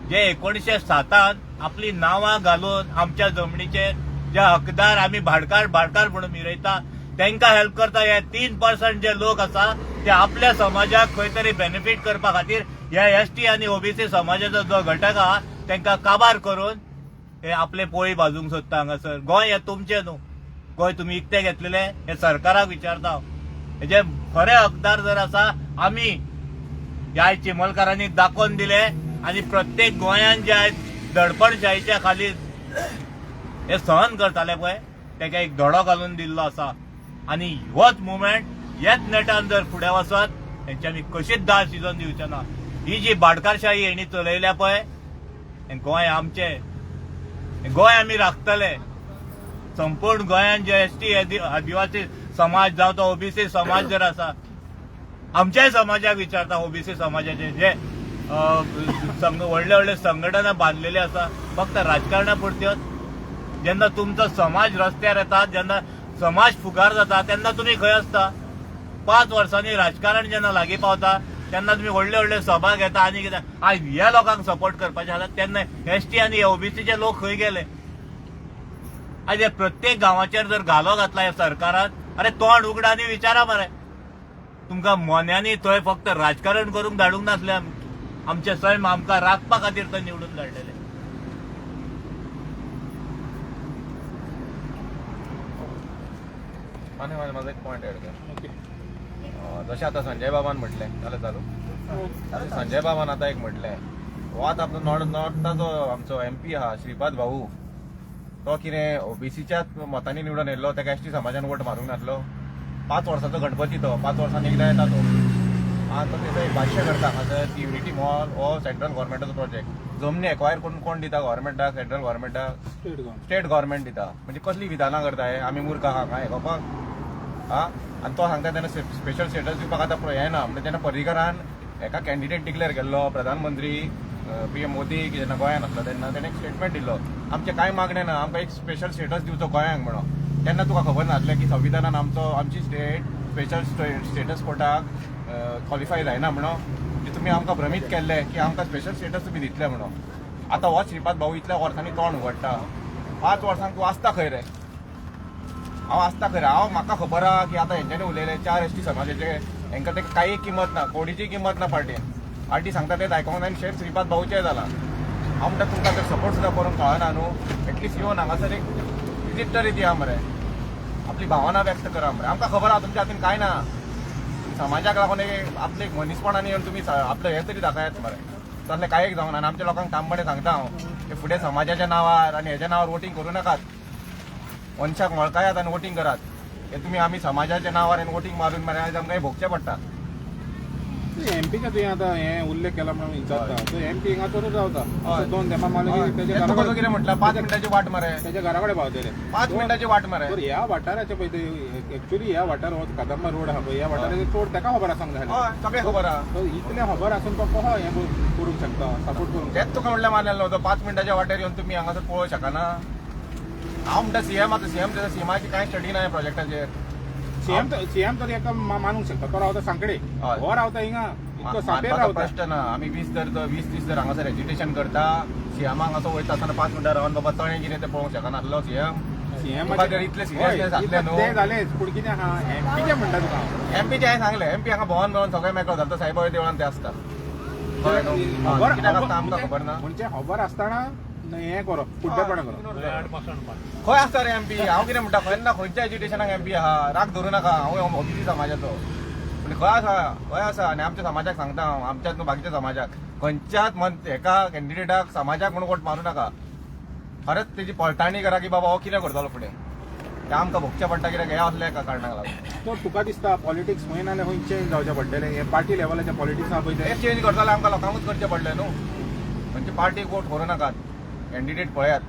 जे 1907 आपली नांवां घालून आमच्या जमनीचे जे हकदार आमी भाडकार भाडकार म्हणून मिरयता तांकां हेल्प करता हे 3% जे लोक आसा ते आपल्या समाजाक खंय तरी बेनिफीट करपा खातीर ह्या एसटी आनी ओबीसी समाजाचो जो घटक आहा तांकां काबार करून हे आपले पोळी भाजूंक सोदता हांगासर गोंय हे तुमचें न्हू गोंय तुम्ही इकते घेतलेले हे सरकाराक विचारता हेजे खरे हकदार जर आसा आमी ह्या चिमलकारांनी दाखोवन दिले आनी प्रत्येक गोंयान जे आयज दडपणशाहीच्या खाली हे सहन करताले पळय ताका एक धडो घालून दिल्लो आसा आनी होच मुवमेंट हेच नेटान जर फुडें वचत हेंची आमी कशीच दाळ शिजोवन दिवचे ना ही जी भाडकारशाही हेणी चलयल्या पळय हें गोंय आमचें गोंय आमी राखतले संपूर्ण गोंयान जे एसटी आदिवासी समाज जावं तो ओबीसी समाज जर आसा आमच्याय समाजाक विचारता ओबीसी समाजाचे जे व्हडले व्हडले संघटना बांधलेले आसा फक्त राजकारणा पुरत्योच जेन्ना तुमचो समाज रस्त्यार येता जेन्ना समाज फुगार जाता तेन्ना तुमी खंय आसता 5 वर्सांनी राजकारण जेन्ना लागीं पावता तेन्ना तुम्ही व्हडले व्हडले सभा घेता आनी कितें आज ह्या लोकांक सपोर्ट करपाचे आसल्यार तेन्ना एसटी आनी ओबीसीचे लोक खंय गेले आज हे प्रत्येक गांवाचेर जर घालो घातला ह्या सरकारान अरे तोंड उगडा आनी विचारा मरे तुमकां मोन्यांनी थंय फक्त राजकारण करूंक धाडूंक नासले आमचे सैम आमकां राखपा खातीर थंय निवडून धाडलेले आनी माझा एक पॉयंट एड कर जशें आतां संजय बाबान म्हटलें जालें चालू संजय बाबान आतां एक म्हटलें हो आतां आपलो नॉर्थाचो आमचो एमपी आहा श्रीपाद भाऊ तो कितें ओबीसीच्याच मतांनी निवडून येयल्लो ताका एसटी समाजान वोट मारूंक नासलो 5 वर्साचो गणपती तो 5 वर्सांनी एकदां येता तो आतां तेचो एक भाश्य करता हांगासर ती युनिटी मॉल हो सेंट्रल गव्हर्मेंटाचो प्रोजेक्ट जमनी एक्वायर करून कोण दिता गव्हर्मेंटाक सेंट्रल गव्हर्मेंटाक स्टेट गव्हर्मेंट दिता म्हणजे कसली विधानां करता हे आमी मूर्ख आहा काय हेकोपाक हा आनी तो सांगता तेन्ना स्पेशल स्टेटस दिवपाक आतां हें ना म्हणजे जेन्ना पर्रीकरान एका कॅन्डिडेट डिक्लेअर केल्लो प्रधानमंत्री PM मोदी जेन्ना गोंयांत आसलो तेन्ना तेणें एक स्टेटमेंट दिल्लो आमचे कांय मागणें ना आमकां एक स्पेशल स्टेटस दिवचो गोंयांक म्हणून तेन्ना तुका खबर नासलें की संविधानान आमची स्टेट स्पेशल स्टेटस कोर्टाक क्वॉलिफाय जायना म्हणून म्हणजे तुमी आमकां भ्रमीत केल्ले की आमकां स्पेशल स्टेटस तुमी दितले म्हणून आतां हो श्रीपाद भाऊ इतल्या वर्सांनी तोंड उगडटा 5 वर्सांक तूं आसता खंय रे हांव आसता खंय रे म्हाका खबर आहा की आतां हेंच्यांनी उलयले 4 एसटी समाजाचे हेंकां ते कांय किंमत ना कोडीची किंमत ना पार्टी सांगता तेच आयकोंक ना आनी शेफ श्रीपाद भाऊचेय जाला हांव म्हणटा तुमकां तर सपोर्ट सुद्दां करूंक कळना न्हू एटलिस्ट येवन हांगासर एक विजीट तरी दिया मरे आपली भावना व्यक्त करा मरे आमकां खबर आहा तुमच्या हातीन कांय ना समाजाक लागून एक आपले एक मनीसपणान येवन तुमी आपलं हें तरी दाखयात मरे तसलें कांय एक जावंक ना आनी आमच्या लोकांक तांबडे सांगता हांव की फुडें समाजाच्या नांवार आनी हेज्या नांवार वोटींग करूं नाकात मनशाक वळखायात आनी वोटींग करात हे तुमी आमी समाजाच्या नांवार वोटींग मारून मरे आयज आमकां भोगचें पडटा एमपीचे तुवें आतां हें उल्लेख केला म्हणून विचारता तो एमपी हिंगासरूच रावता 2 तेंपा मारले तेजे कसो कितें म्हटलं 5 मिनटाची वाट मरे तेच्या घरा कडेन पावतले 5 मिनटाची वाट मरे तर ह्या वाठाराचे पळय ते एक्चुअली ह्या वाठार हो कदंबा रोड आहा पळय ह्या वाठाराचे चोड ताका खबर आसूंक जाय हय सगळें खबर आहा तो इतलें खबर आसून तो कसो हें करूंक शकता सपोर्ट करूंक तेच तुका म्हणल्यार मारलेलो तो 5 मिनटाच्या वाटेर येवन तुमी हांगासर पळोवंक शकना हांव म्हणटा सीएम आतां सीएमाची कांय स्टडी ना ह्या प्रोजेक्टाचेर सीएम तर एका मानूंक शकता तो रावता सांकडे हो रावता हिंगा इतलो सांपेर रावता प्रश्न ना आमी 20 दीस जर हांगासर एज्युटेशन करता सीएमा हांगासर वयता आसतना 5 मिनटां रावन बाबा तळें कितें तें पळोवंक शकनासलो सीएम जर इतले सिरियसनेस आसले न्हू ते जालेच पूण कितें आहा एमपीचे म्हणटा तुका एमपीचे हांवें सांगलें एमपी हांगा भोंवन भोंवन सगळे मेकळो जाता सायबाळे देवळान ते आसता कित्याक आसता आमकां खबर ना म्हणजे खबर आसतना हें करप फुडलेपणां करप खंय आसता रे एमपी हांव कितें म्हणटा खंय खंयच्या एज्युकेशनाक एमपी आहा राग धरूं नाका हांव ओबीसी समाजाचो म्हणजे खंय आसा आनी आमच्या समाजाक सांगता हांव आमच्याच न्हू बाकीच्या समाजाक खंयच्याच हेका कॅन्डिडेटाक समाजाक म्हणून वोट मारूं नाका खरेंच तेजी पळटाणी करा की बाबा हो कितें करतलो फुडें तें आमकां भोगचें पडटा कित्याक हे असल्या एका कारणाक लागून तो तुका दिसता पॉलिटिक्स खंय ना खंय चेंज जावचें पडटलें हे पार्टी लेवलाचें पॉलिटिक्स आहा पळय हे चेंज करताले आमकां लोकांकूच करचें पडलें न्हू म्हणजे पार्टीक वोट करूं नाकात कॅन्डिडेट पळयात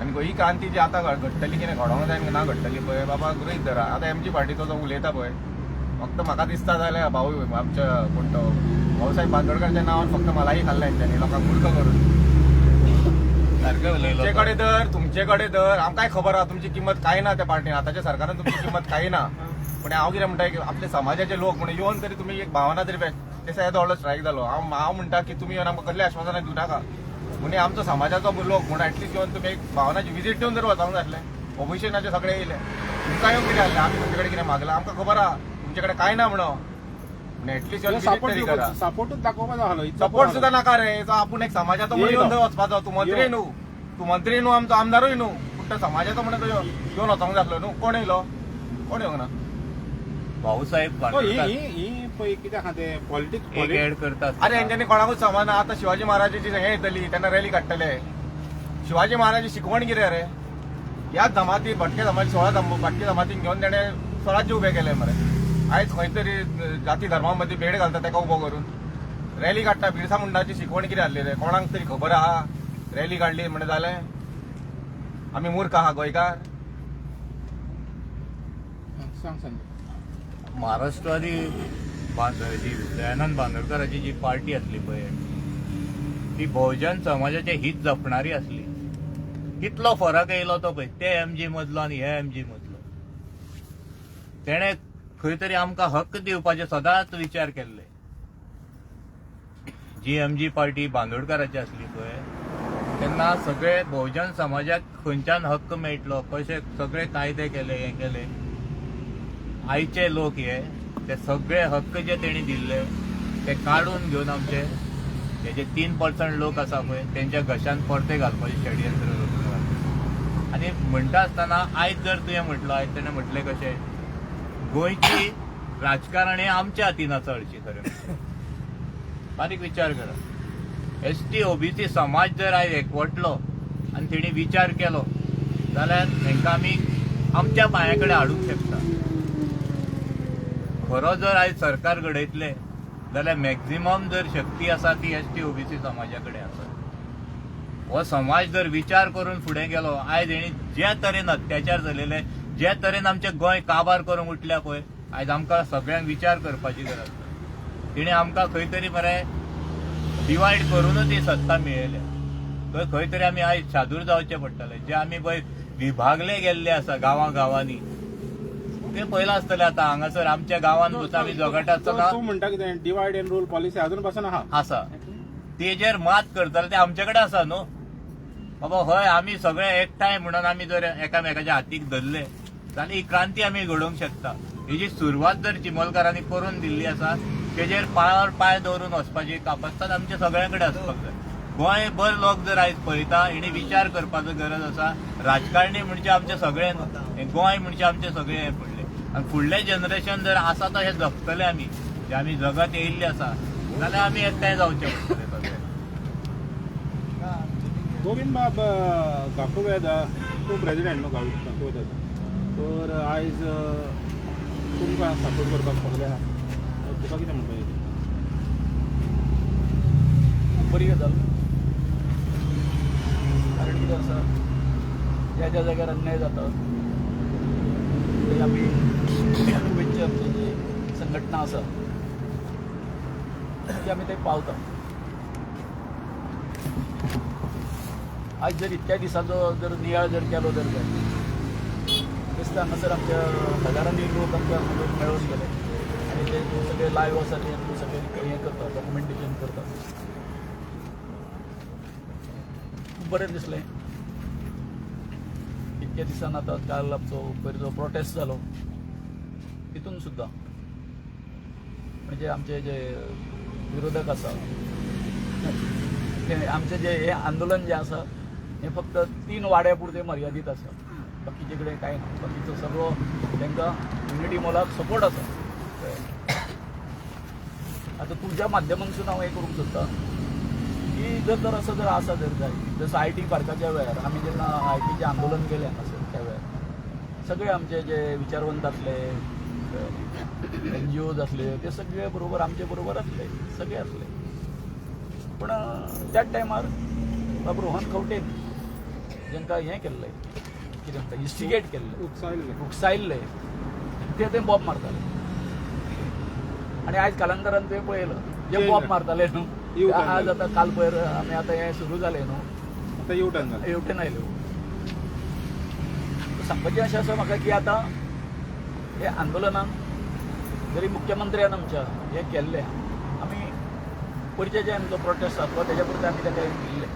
आनी ही क्रांती जी आतां घडटली कितें घडोवंक जाय ना घडटली पळय बाबा गृहीत धरा आतां एमजी पार्टीचो जो उलयता पळय फक्त म्हाका दिसता जाल्यार भाऊ आमच्या कोण तो भाऊसाहेब बांदोडकरच्या नांवान फक्त मलाही खाल्ला तेंच्यांनी लोकांक मूर्ख करून तुमचे कडेन धर आमकांय खबर आहा तुमची किंमत काय ना त्या पार्टीन आतांच्या सरकारान तुमची किंमत काय ना पण हांव कितें म्हणटा की आपले समाजाचे लोक म्हणून येवन तरी तुमी एक भावना तरी ते सगळ्यात व्हडलो स्ट्रायक जालो हांव म्हणटा की तुमी येवन आमकां कसले आश्वासनां दिवनाका म्हणजे आमचो समाजाचो लोक म्हणून ऍटलिस्ट येवन तुमी एक भावनाची विजीट दिवन जर वचोंक जाय आसलें ओबिशनाचे सगळे येयले तुमकां येवन कितें आसलें आमी तुमचे कडेन कितें मागलां आमकां खबर आहा तुमचे कडेन काय ना म्हणून ऍटलिस्ट येवन visit तरी करा सपोर्टूच दाखोवपाक जाय आसलो सपोर्ट सुद्धा नाका रे तो आपूण एक समाजाचो म्हणून येवन थंय वचपाचो तूं मंत्री न्हू आमचो आमदारूय न्हू पूण तो समाजाचो म्हणून तो येवन वचोंक जाय आसलो न्हू कोण येयलो कोण येवंक ना भाऊसाहेब ही पळय कितें आहा ते पॉलिटिक्स ऍड करतात अरे हेंच्यांनी कोणाकूच समाना आतां शिवाजी महाराजाची हें येतली तेन्ना रॅली काडटले शिवाजी महाराजाची शिकवण कितें रे ह्याच जमाती भटके जमाती 16 भटके जमातीक घेवन तेणे स्वराज्य उबें केलें मरे आयज खंय तरी जाती धर्मा मदीं भेड घालता तेका उबो करून रॅली काडटा बिरसा मुंडाची शिकवण कितें आहली रे कोणाक तरी खबर आहा रॅली काडली म्हणून जालें आमी मूर्ख आहा गोंयकार सांग सांग महाराष्ट्राची दयानंद बांदोडकराची जी पार्टी असली पळय ती बहुजन समाजाचे हित जपणारी असली कितलो फरक येयलो तो पळय ते एमजी मदलो आनी हे एमजी मदलो तेणे खंय तरी आमकां हक्क दिवपाचे सदांच विचार केल्ले जी एमजी पार्टी बांदोडकराची असली पळय तेन्ना सगळे बहुजन समाजाक खंयच्यान हक्क मेळटलो कशे सगळे कायदे केले हे केले आयचे लोक हे ते सगळे हक्क जे तेणी दिल्ले ते काढून घेवन आमचे हे जे 3% लोक आसा पळय तेंच्या घशान परते घालपाचे षडयंत्र करून आनी म्हणटा आसतना आयज जर तुवें म्हटलो आयज तेणें म्हटलें कशें गोंयची राजकारण हें आमच्या हातीन आसा हरशी खरें बारीक विचार करा एसटी ओबीसी समाज जर आयज एकवटलो आनी तेणी विचार केलो जाल्यार तांकां आमी आमच्या पांया कडेन हाडूंक शकता खरो जर आयज सरकार घडयतले जाल्यार मॅक्झिमम जर शक्ती आसा ती एसटी ओबीसी समाजा कडेन आसा हो समाज जर विचार करून फुडें गेलो आयज हेणी जे तरेन अत्याचार जालेले जे तरेन आमचे गोंय काबार करूंक उठल्या पळय आयज आमकां सगळ्यांक विचार करपाची गरज आसा तिणें आमकां खंय तरी मरे डिवायड करूनच ही सत्ता मेळयल्या थंय खंय तरी आमी आयज शादूर जावचे पडटले जे आमी पळय विभागले गेल्ले आसा गांवांनी ते पयला आसतले आतां हांगासर आमच्या गांवांत बसून आमी झगडटा आसतना तूं म्हणटा कितें डिवायड एंड रूल पॉलिसी अजून पासून आसा तेजेर मात करताले ते आमचे कडेन आसा न्हू बाबा हय आमी सगळे एकठांय म्हणून आमी जर एकामेकाच्या हातीक धरले जाल्यार ही क्रांती आमी घडोवंक शकता हेजी सुरवात जर चिमोलकारांनी करून दिल्ली आसा तेजेर पांयार पांय दवरून वचपाची कापासतात आमच्या सगळ्यां कडेन आसपाक जाय गोंयभर लोक जर आयज पळयता हेणी विचार करपाचो गरज आसा राजकारणी म्हणजे आमचे सगळे गोंय म्हणजे आमचे सगळे हे पडले आनी फुडले जनरेशन जर आसा तो हे जगतले आमी जे आमी जगत येयल्ले आसा जाल्यार आमी एकठांय जावचे पडटले सगळे गोविंद बाब गांवकुवेद तूं प्रेजिडेंट न्हू गांवकुवेदाचो तर आयज तुमकां सपोर्ट करपाक सगळे आहा तुका कितें म्हणटा येता बरी गजाल कारण कितें आसा ज्या ज्या जाग्यार अन्याय जाता ते आमी गोंयची आमची जी संघटना आसा ती आमी थंय पावता आयज जर इतक्या दिसाचो जर नियाळ जर केलो जर दिसता हांगासर आमच्या हजारांनी लोक आमकां मेळून गेले आनी ते सगळे लायव्ह आसा ते सगळे हें करता डॉक्युमेंटेशन करता खूब बरें दिसलें इतक्या दिसान आतां काल आमचो पयर जो प्रोटेस्ट जालो तितून सुद्दां म्हणजे आमचे जे विरोधक आसा ते आमचें जे हे आंदोलन जें आसा हें फक्त 3 वाड्या पुरते मर्यादीत आसा बाकीचे कडेन कांय ना बाकीचो सगळो तांकां युनिटी मॉलाक सपोर्ट आसा आतां तुमच्या माध्यमांतसून हांव हें करूंक सोदतां की जर असं जर आसा जर जाय जसं IT पार्काच्या वेळार आमी जेन्ना ITचें आंदोलन केलें हांगासर त्या वेळार सगळे आमचे जे विचारवंत आसले NGOज आसले ते सगळे बरोबर आमचे बरोबर आसले सगळे आसले पूण त्याच टायमार बाब रोहन खंवटेन जेंकां हें केल्लें कितें म्हणटा इन्स्टिगेट केल्लें उकसायल्ले ते बॉब मारताले आनी आयज कालांतरान तुवें पळयलं जे बॉब मारताले न्हू आज आतां काल पयर आमी आतां हें सुरू जालें न्हू आता येवटन जालें. येवटेन आयल्यो सांगपाचें अशें आसा म्हाका की आतां हे आंदोलनान जरी मुख्यमंत्र्यान आमच्या हें केल्लें आमी पयलींचे जे आमचो प्रोटेस्ट जातलो तेज्या पुरतें आमी ताका दिल्लें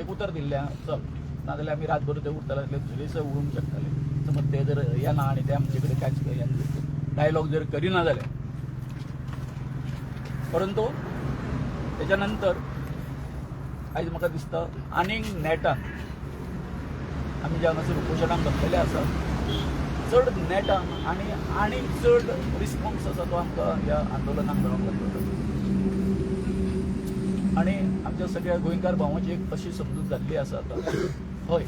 एक उतर दिल्लें चल नाजाल्यार आमी रातभर ते उरताले जाल्यार दुसरे उरूंक शकताले समज ते जर येना आनी ते आमचे कडेन कांयच डायलॉग जर करिना जाल्यार परंतु तेच्या नंतर आयज म्हाका दिसता आनीक नेटान आमी जे हांगासर उपोशणाक बसलेले आसा चड नेटान आनी चड रिस्पॉन्स आसा तो आमकां ह्या आंदोलनाक मेळोंक लागलो आनी आमच्या सगळ्या गोंयकार भावांची एक अशी समजूत जाल्ली आसा आतां हय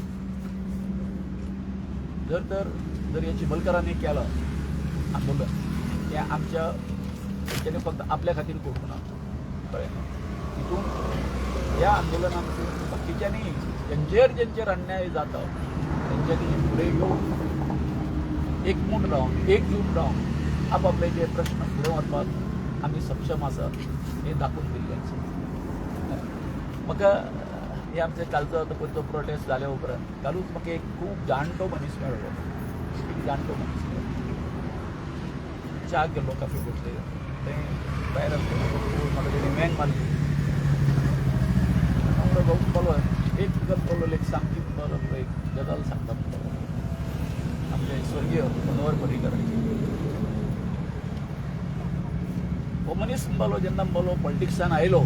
जर हे चिखलकारांनी केलां आंदोलन हें आमच्या तेणें फक्त आपल्या खातीर करूंक ना कळ्ळें तितून ह्या आंदोलनांतून बाकीच्यांनी जेंचेर अन्याय जाता तेंच्यांनी फुडें येवन एकमूट रावन एकजूट रावन आपआपले जे प्रश्न फुडें व्हरपाक आमी सक्षम आसा हें दाखोवन दिल्लें आसा म्हाका हे आमचे कालचो आतां पयलीचो प्रोटेस्ट जाल्या उपरांत कालूच म्हाका एक खूब जाणटो मनीस मेळ्ळो एक जाणटो मनीस मेळ्ळो च्या गेल्लो कॉफी घेतले तें भायर आसतना म्हाका तेणी मँग मारली भाऊ बोलो एक गत बोलो एक सामकी बोलो एक गजाल सांगता आमचे स्वर्गीय मनोहर पर्रीकर हो मनीस बोलो जेन्ना बोलो पॉलिटिक्सान आयलो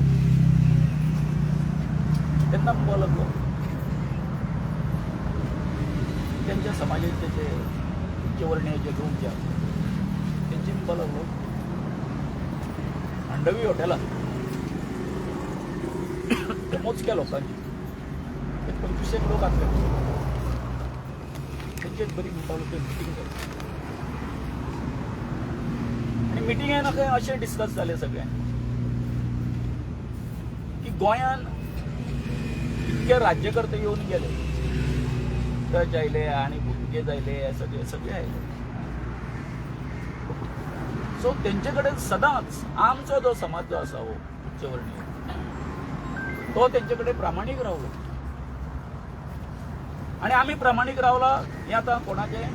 तेन्ना बोलो त्यांच्या समाजाचे जे उच्चवर्णीय जे लोक जे आसा तेंची बोलो मांडवी हॉटेलांत ते मोजक्या लोकांची 25 लोक आसले तेंचेच बरी म्हणटालो ते मिटींग जाली आनी मिटिंगेन अशें डिस्कस जालें सगळें की गोंयान इतके राज्यकर्ते येवन गेले डच आयले आनी पुर्तुगेज आयले सगळे आयले सो तेंचे कडेन सदांच आमचो जो समाज जो आसा हो उच्चवर्णीय तो तेंचे कडेन प्रामाणीक रावलो आनी आमी प्रामाणीक रावला हें आतां कोणाचें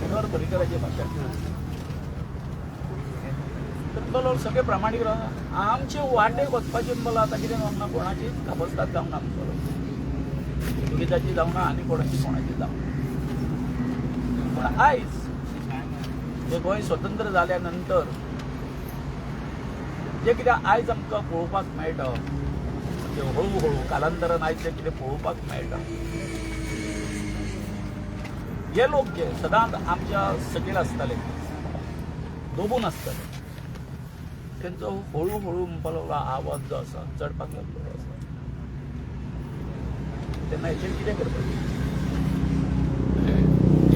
मनोहर पर्रीकराचे भाशा तर बोलो सगळे प्रामाणीक रावला आमचे वाटेक वचपाचें बोलो आतां कितें जावना कोणाची काबस्ताद जावना आमचो पुर्तुगेजाची जावना आनी कोणाची जावना पूण आयज जे गोंय स्वतंत्र जाल्या नंतर जे कितें आयज आमकां पळोवपाक मेळटा म्हणजे हळू हळू कालांतरान आयज जे कितें पळोवपाक मेळटा हे लोक जे सदांच आमच्या सकयल आसताले दोबून आसताले तेंचो हळू हळू म्हणपाक आवाज जो आसा चडपाक लागलो आसा तेन्ना हेचेर कितें करपाचें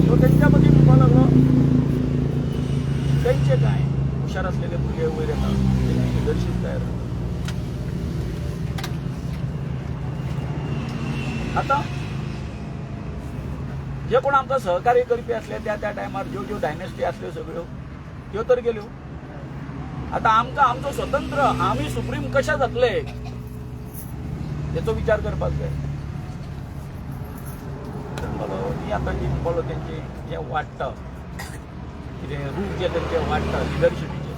तो तेंच्या मदीं म्हणपाक लागलो तेंचे कांय हुशार असलेले भुरगे वयर येतात तेंची लिडरशीप तयार जाता आतां जे कोण आमकां सहकार्य करपी आसले त्या टायमार ज्यो डायनेस्टी आसल्यो सगळ्यो त्यो तर गेल्यो आतां आमकां आमचो स्वतंत्र आमी सुप्रीम कशे जातले हेचो विचार करपाक जाय ही आतां जी म्हणपालो तेंचे जे वाडटा कितें रूप जे तेंचे वाडटा लिडरशिपीचे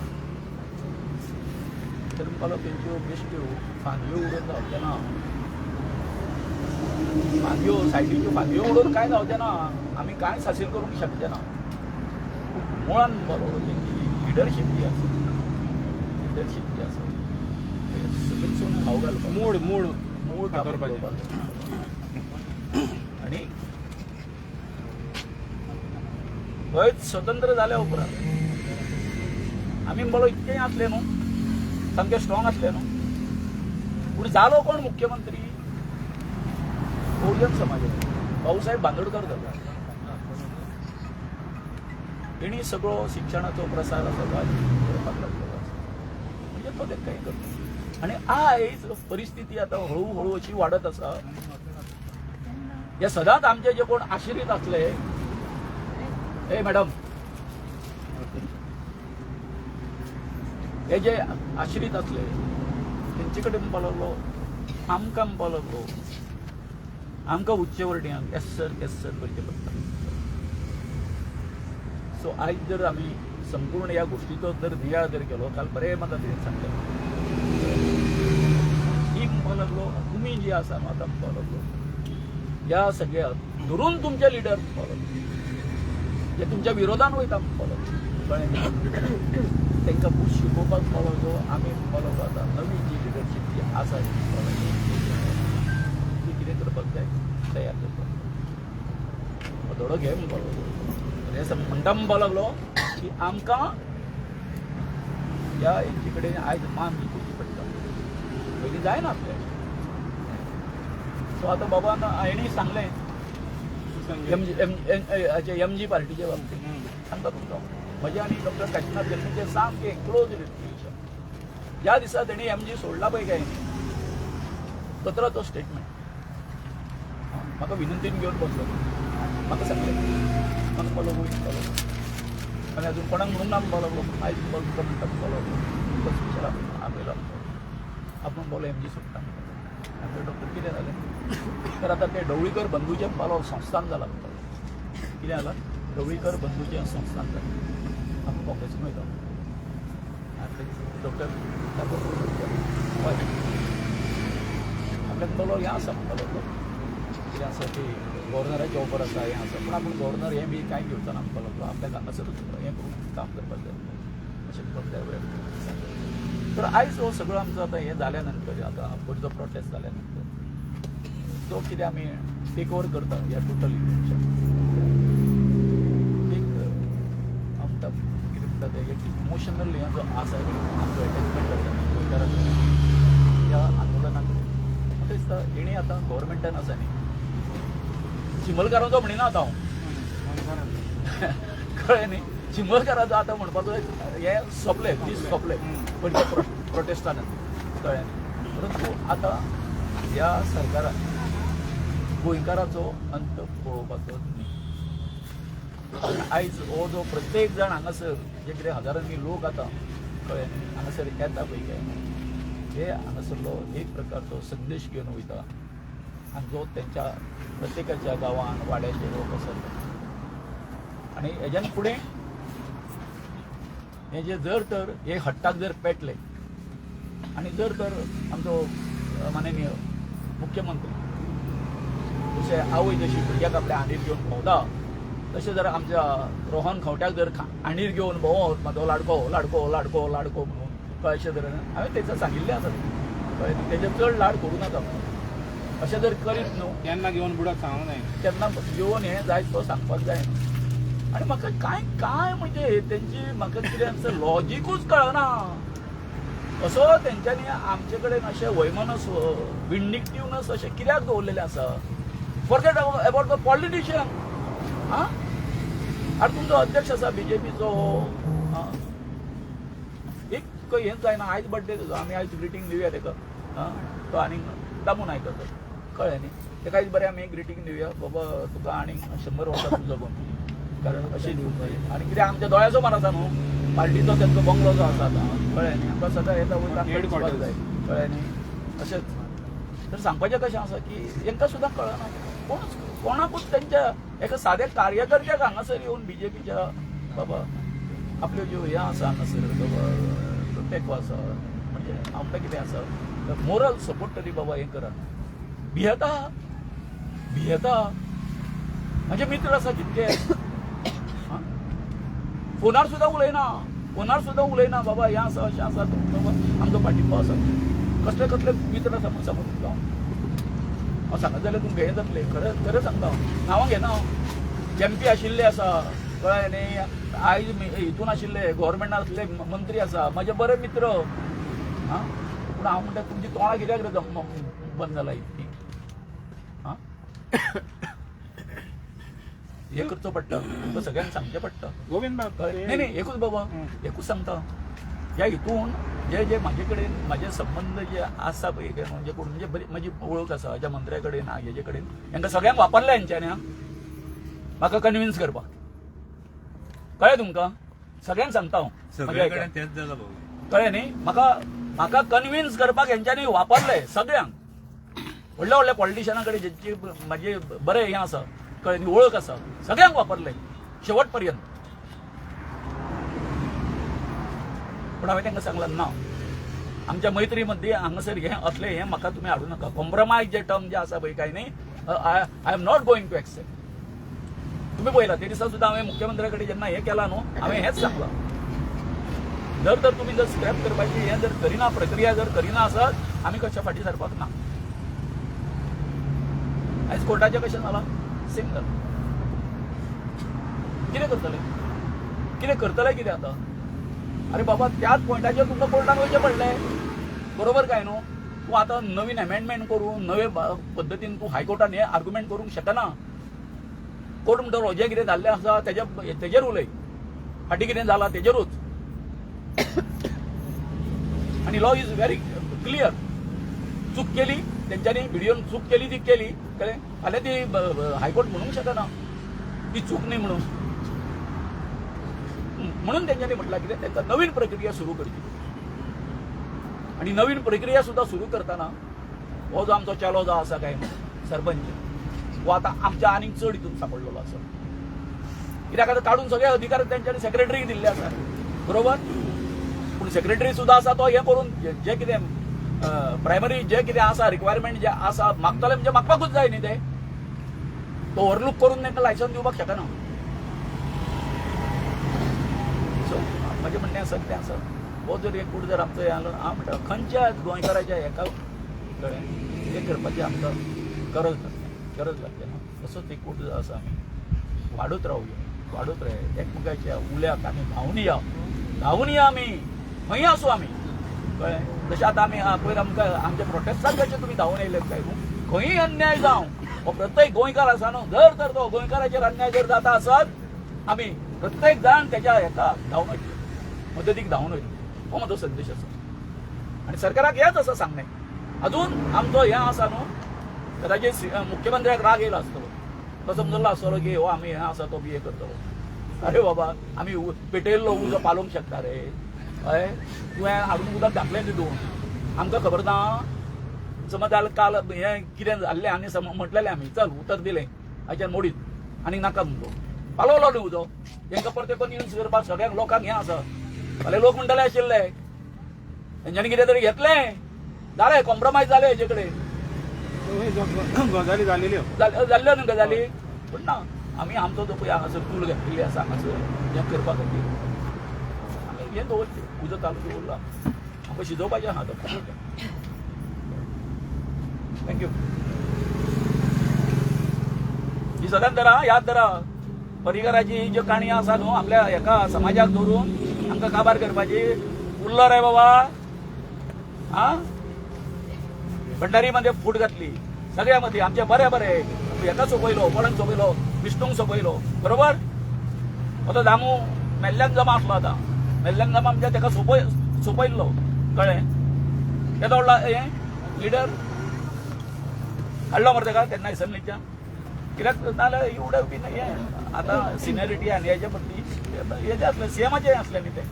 तर म्हणपालो तेंच्यो बेश्ट्यो फांद्यो उडोवन जावचे ना फांद्यो सायडीच्यो फांद्यो उडोवन कांय जावचें ना आमी कांय हासील करूंक शकचे ना मुळान म्हणपालो तेंची लिडरशीप जी आसा सगळीं खाव घालपाक मूळ कापरपाचें आनी गोंय स्वतंत्र जाल्या उपरांत आमी म्हणपालो इतकें आसलें न्हू सामकें स्ट्रॉंग आसलें न्हू पूण जालो कोण मुख्यमंत्री बहुजन समाजाचो भाऊसाहेब बांदोडकर जालो तेणी सगळो शिक्षणाचो प्रसार आसा तो आज करपाक लागलो म्हणजे तो तेंकां हें करता आणि आयज परिस्थिती आता हळूहळू अशी वाढत आसा. हे सदांच आमचे जे कोण आश्रित असले, ए मॅडम, हे जे आश्रित असले तेंचे कडेन म्हणपाक लागलो, आमकां म्हणपाक लागलो, आमकां उच्चवर्णीयांक येस सर करचें पडटा. सो आयज जर आमी संपूर्ण ह्या गोष्टीचो जर नियाळ जर केलो, काल बरें म्हाका कितें सांगलें, ही म्हणपाक लागलो तुमी जी आसा म्हाका म्हणपाक लागलो, ह्या सगळ्याक धरून तुमचे लिडर म्हणपाक लागलो, जे तुमच्या विरोधान वयता म्हणपाक लागलो, कळ्ळें. तांकां खूब शिकोवपाक म्हणपाक लागलो. आमी म्हणपाक लागलो आतां नवी जी लिडरशीप जी आसा ती कितें करपाक जाय, तयार करपाक थोडो घे म्हणपाक लागलो. हे म्हणटा म्हणपाक लागलो की आमकां ह्या हेंचे कडेन आयज मान दिवची पडटा, पयलीं जायना आपलें. सो आतां बाबान हेणी सांगलें एमजी पार्टीचे बाबतींत सांगता तुमचो म्हजे आनी डॉक्टर काशीनाथ जल्मीचे सामकें क्लोज रिलेशन. ज्या दिसा तेणी एमजी सोडला पळय काय तत्राचो स्टेटमेंट म्हाका विनंतीन घेवन बसलो. म्हाका सांगलें, म्हाका फॉलो आनी अजून कोणाक म्हणून ना म्हणपाक लागलो. आयज तुका म्हणटा म्हणपाक लागलो बस विचारा आपयला आपूण बोलो एमजी सोडटा. आमचे डॉक्टर कितें जालें तर आतां ते ढवळीकर बंधूचे पालो संस्थान जाला म्हणटालो. कितें जालां, ढवळीकर बंधूचें संस्थान जालें. आपूण काँग्रेसीन वयता. डॉक्टर आपल्याक बोलो हें आसा म्हणपाक लागलो, कितें आसा की गव्हर्नराचे ऑफर आसा, हें आसा, पूण आपूण गव्हर्नर हें बी कांय घेवचो ना म्हणपाक लागलो. आपल्याक हांगासरूच हें करून काम करपाक जाय अशें करपाक जाय. तर आयज हो सगळो आमचो आतां हें जाल्या नंतर, आतां पुढचो प्रोटेस्ट जाल्या नंतर तो कितें आमी टेक ओवर करता ह्या टोटल एक आमकां कितें म्हणटा तें एक इमोशनल हें जो आसा आमचो एटॅचमेंट आसा ह्या आंदोलनाक. म्हाका दिसता हेणी आतां गव्हर्मेंटान आसा न्ही, चिमलकारांचो म्हणिना आतां हांव, कळ्ळें न्ही. चिमलकारांचो आतां म्हणपाचो हें सोंपलें, दीस सोंपले पयलीं प्रोटेस्टान, कळ्ळें. परंतु आतां ह्या सरकारान गोंयकाराचो अंत पळोवपाचो न्ही. आयज हो जो प्रत्येक जाण हांगासर जे कितें हजारांनी लोक आतां, कळ्ळें, हांगासर येता पळय काय, हे हांगासरलो एक प्रकारचो संदेश घेवन वयता. आनी जो तेंच्या प्रत्येकाच्या गांवान वाड्याचे लोक आसात. आनी हेज्यान फुडें हे जे जर तर हे हट्टाक जर पेटले आनी जर तर आमचो माननीय मुख्यमंत्री जशे आवय जशी भुरग्याक आपल्या आंडीर घेवन भोंवता, तशें जर आमच्या रोहन खंवट्याक जर आंडीर घेवन भोंवत म्हाजो लाडको लाडको लाडको लाडको म्हणून, कळ्ळें, अशें तरेन हांवें तेचं सांगिल्लें आसा. कळ्ळें, तेजे चड लाड करूं नाका अशें जर करीत न्हू केन्ना घेवन बुडाक सांगूंक जाय, तेन्ना घेवन हें जाय तो सांगपाक जाय. आनी म्हाका कांय म्हणजे तेंची म्हाका कितें आसा लॉजिकूच कळना. असो तेंच्यांनी आमचे कडेन अशें वैमनस विंडिक्टिवनस अशें कित्याक दवरलेलें आसा. Forget about the politician. आनी तुमचो अध्यक्ष आसा बीजेपीचो, एक हें जायना. आयज बर्थडे तुजो, आमी आयज ग्रिटींग दिवया तेका, तो आनीक दामून आयकता, कळ्ळें न्ही. तेका आयज बरें आमी ग्रिटींग दिवया, बाबा तुका आनीक 100 वर्सां तुजो जगून, कारण अशें दिवंक जाय. आनी कितें आमच्या दोळ्याचो मार आसा न्हू, पार्टीचो तेंचो बंगलो जो आसा आतां, कळ्ळें न्ही. आमकां सदां येता वयता दिवपाक जाय, कळ्ळें न्ही. अशेंच तर सांगपाचें कशें आसा की हेंकां सुद्दां कळना. कोणाकूच तेंच्या एका साद्या कार्यकर्त्याक हांगासर येवन बीजेपीच्या बाबा आपल्यो ज्यो हें आसा हांगासर बाबा तेको आसा, म्हणजे आपलें कितें आसा मोरल सपोर्ट तरी बाबा हें करा. भियेता म्हणजे मित्र आसा कितके, फोनार सुद्दां उलयना बाबा हें आसा अशें आसा, बाबा आमचो पाठिंबो आसा. कसले मित्र आसा म्हूण सांगू तुमकां हांव सांगत जाल्यार तुमकां हें जातलें. खरें सांगता, नांवां घेना हांव. एमपी आशिल्ले आसा, कळ्ळें न्ही, आयज हितून आशिल्ले गव्हर्मेंटान आसले मंत्री आसा, म्हजे बरे मित्र. पूण हांव म्हणटा तुमची तोंडां कित्याक रे बंद जाला इतली. हे करचो पडटा, तुमकां सगळ्यांक सांगचें पडटा. गोविंद बाब नाही एकूच बाबा, एकूच सांगता. ह्या हितून जे म्हाजे कडेन म्हाजे संबंध जे आसा पळय म्हणजे कोण म्हणजे म्हजी वळख आसा ज्या मंत्र्या कडेन हेजे कडेन हांकां सगळ्यांक वापरल्या हेंच्यांनी म्हाका कन्विन्स करपाक कळ्ळें तुमकां सगळ्यांक सांगता हांव सगळे कडेन तेच जालां भाऊ कळ्ळें न्ही म्हाका कन्विन्स करपाक हेंच्यांनी वापरले सगळ्यांक व्हडल्या व्हडल्या पॉलिटिशियना कडेन जेची म्हाजे बरें हें आसा कळ्ळें न्ही वळख आसा सगळ्यांक वापरले शेवट पर्यंत पण हांवें तांकां सांगलां ना आमच्या मैत्री मध्ये हांगासर हें असलें हें म्हाका तुमी हाडूं नाका कॉम्प्रमायज जे टर्म जे आसा पळय काय न्ही I am not going to accept तुम्ही पळयलां ते दिसा सुद्दां हांवें मुख्यमंत्र्या कडेन जेन्ना हें केलां न्हू हांवें हेंच सांगलां जर तर तुमी जर स्क्रॅप करपाची हें जर करिना प्रक्रिया जर करिना आसत आमी कशा फाटीं सरपाक ना आयज कोर्टाचें कशें जालां सेम जालां कितें करतले कितें आतां अरे बाबा त्याच पॉयंटाचेर तुमकां कोर्टान वयचें पडलें बरोबर काय न्हू तूं आतां नवीन अमेंडमेंट करून नवे पद्दतीन तूं हायकोर्टान हें आर्ग्युमेंट करूंक शकना कोर्ट म्हणटलो जें कितें जाल्लें आसा तेजेर उलय फाटीं कितें जालां तेजेरूच आनी लॉ इज व्हेरी क्लियर चूक केली तेंच्यांनी व्हिडिओन चूक केली ती केली कळ्ळें फाल्यां ती हायकोर्ट म्हणूंक शकना ती चूक न्ही म्हणून तेंच्यांनी म्हटलां कितें तांकां नवीन प्रक्रिया सुरू करची आणि नवीन प्रक्रिया सुद्धा सुरू करताना हो जो आमचो चलो जो आसा काय सरपंच हो आता आमच्या आनीक चड हितून सांपडलेलो आसा कित्याक आतां काडून सगळे अधिकार तेंच्यांनी सेक्रेटरीक दिल्ले आसा बरोबर पूण सेक्रेटरी सुद्धा आसा तो हें करून जे कितें प्रायमरी जे कितें आसा रिक्वायरमेंट जे आसा मागतले म्हणजे मागपाकूच जाय न्ही ते तो ओव्हरलूक करून तांकां लायसन्स दिवपाक शकना म्हणजे म्हणणें आसा कितें आसा हो जर एक कूड जर आमचो हांव म्हणटा खंयच्याच गोंयकाराच्या हेका कळ्ळें हें करपाची आमकां गरज लागचे ना तसोच एक कूड जो आसा आमी वाडूत रावया एकमेकाच्या उल्याक आमी धांवून या आमी खंय आसूं आमी कळ्ळें जशें आतां आमी पयर आमकां आमच्या प्रोटेस्टाक कशें तुमी धांवून येयले काय न्हू खंयी अन्याय जावं हो प्रत्येक गोंयकार आसा न्हू जर तर तो गोंयकाराचेर अन्याय जर जाता आसत आमी प्रत्येक जाण तेच्या हेका धांवून वयतले मदतीक धांवून वयतले हो म्हजो संदेश आसा आनी सरकाराक हेच आसा सांगणें अजून आमचो हें आसा न्हू कदाचित मुख्यमंत्र्याक राग येयलो आसतलो तो समजलो आसतलो की हो आमी हें आसा तो बी हें करतलो अरे बाबा आमी पेटयल्लो उजो पालोवंक शकता रे हय तुवें हाडून उदक घातलें तितून आमकां खबर ना समज जाल्यार काल हें कितें जाल्लें आनी म्हटलेलें आमी चल उतर दिलें हाच्यान मोडीत आनी नाका म्हणलो पालोवलो न्ही उजो तांकां परते कन्विन्स करपाक सगळ्यांक लोकांक हें आसा फाल्यां लोक म्हणटले आशिल्ले तेंच्यांनी कितें तरी घेतलें जालें कॉम्प्रमायज जालें हेजे कडेन गजाली जालेल्यो जाल्ल्यो न्ही गजाली पूण ना आमी आमचो जो पळय हांगासर टूल घेतलेली आसा हांगासर हें करपा खातीर आमी हें दवरचें उजो चालू दवरला आमकां शिजोवपाचें आहा तो थँक्यू ही सगळ्यांत धरा याद धरा परिवाराची ज्यो काणी आसा न्हू आपल्या हेका समाजाक धरून आमकां काबार करपाची उरलो रे बाबा हा भंडारी मध्ये फूट घातली सगळ्या मध्ये आमचे बरे हेका सोपयलो कोणाक सोपयलो विष्णूंक सोपयलो बरोबर तो दामू मेल्ल्यान जमा आसलो आतां मेल्ल्यान जमा म्हणजे तेका सोपयल्लो कळ्ळें तेदो व्हडला हें लिडर हाडलो मरे तेका तेन्ना एसेंब्लीच्यान कित्याक नाल्यार एवढं बी हें आतां सिनियरिटी आनी हेजे बद्दली हेजें आसलें सीएमाचें आसलें न्ही तें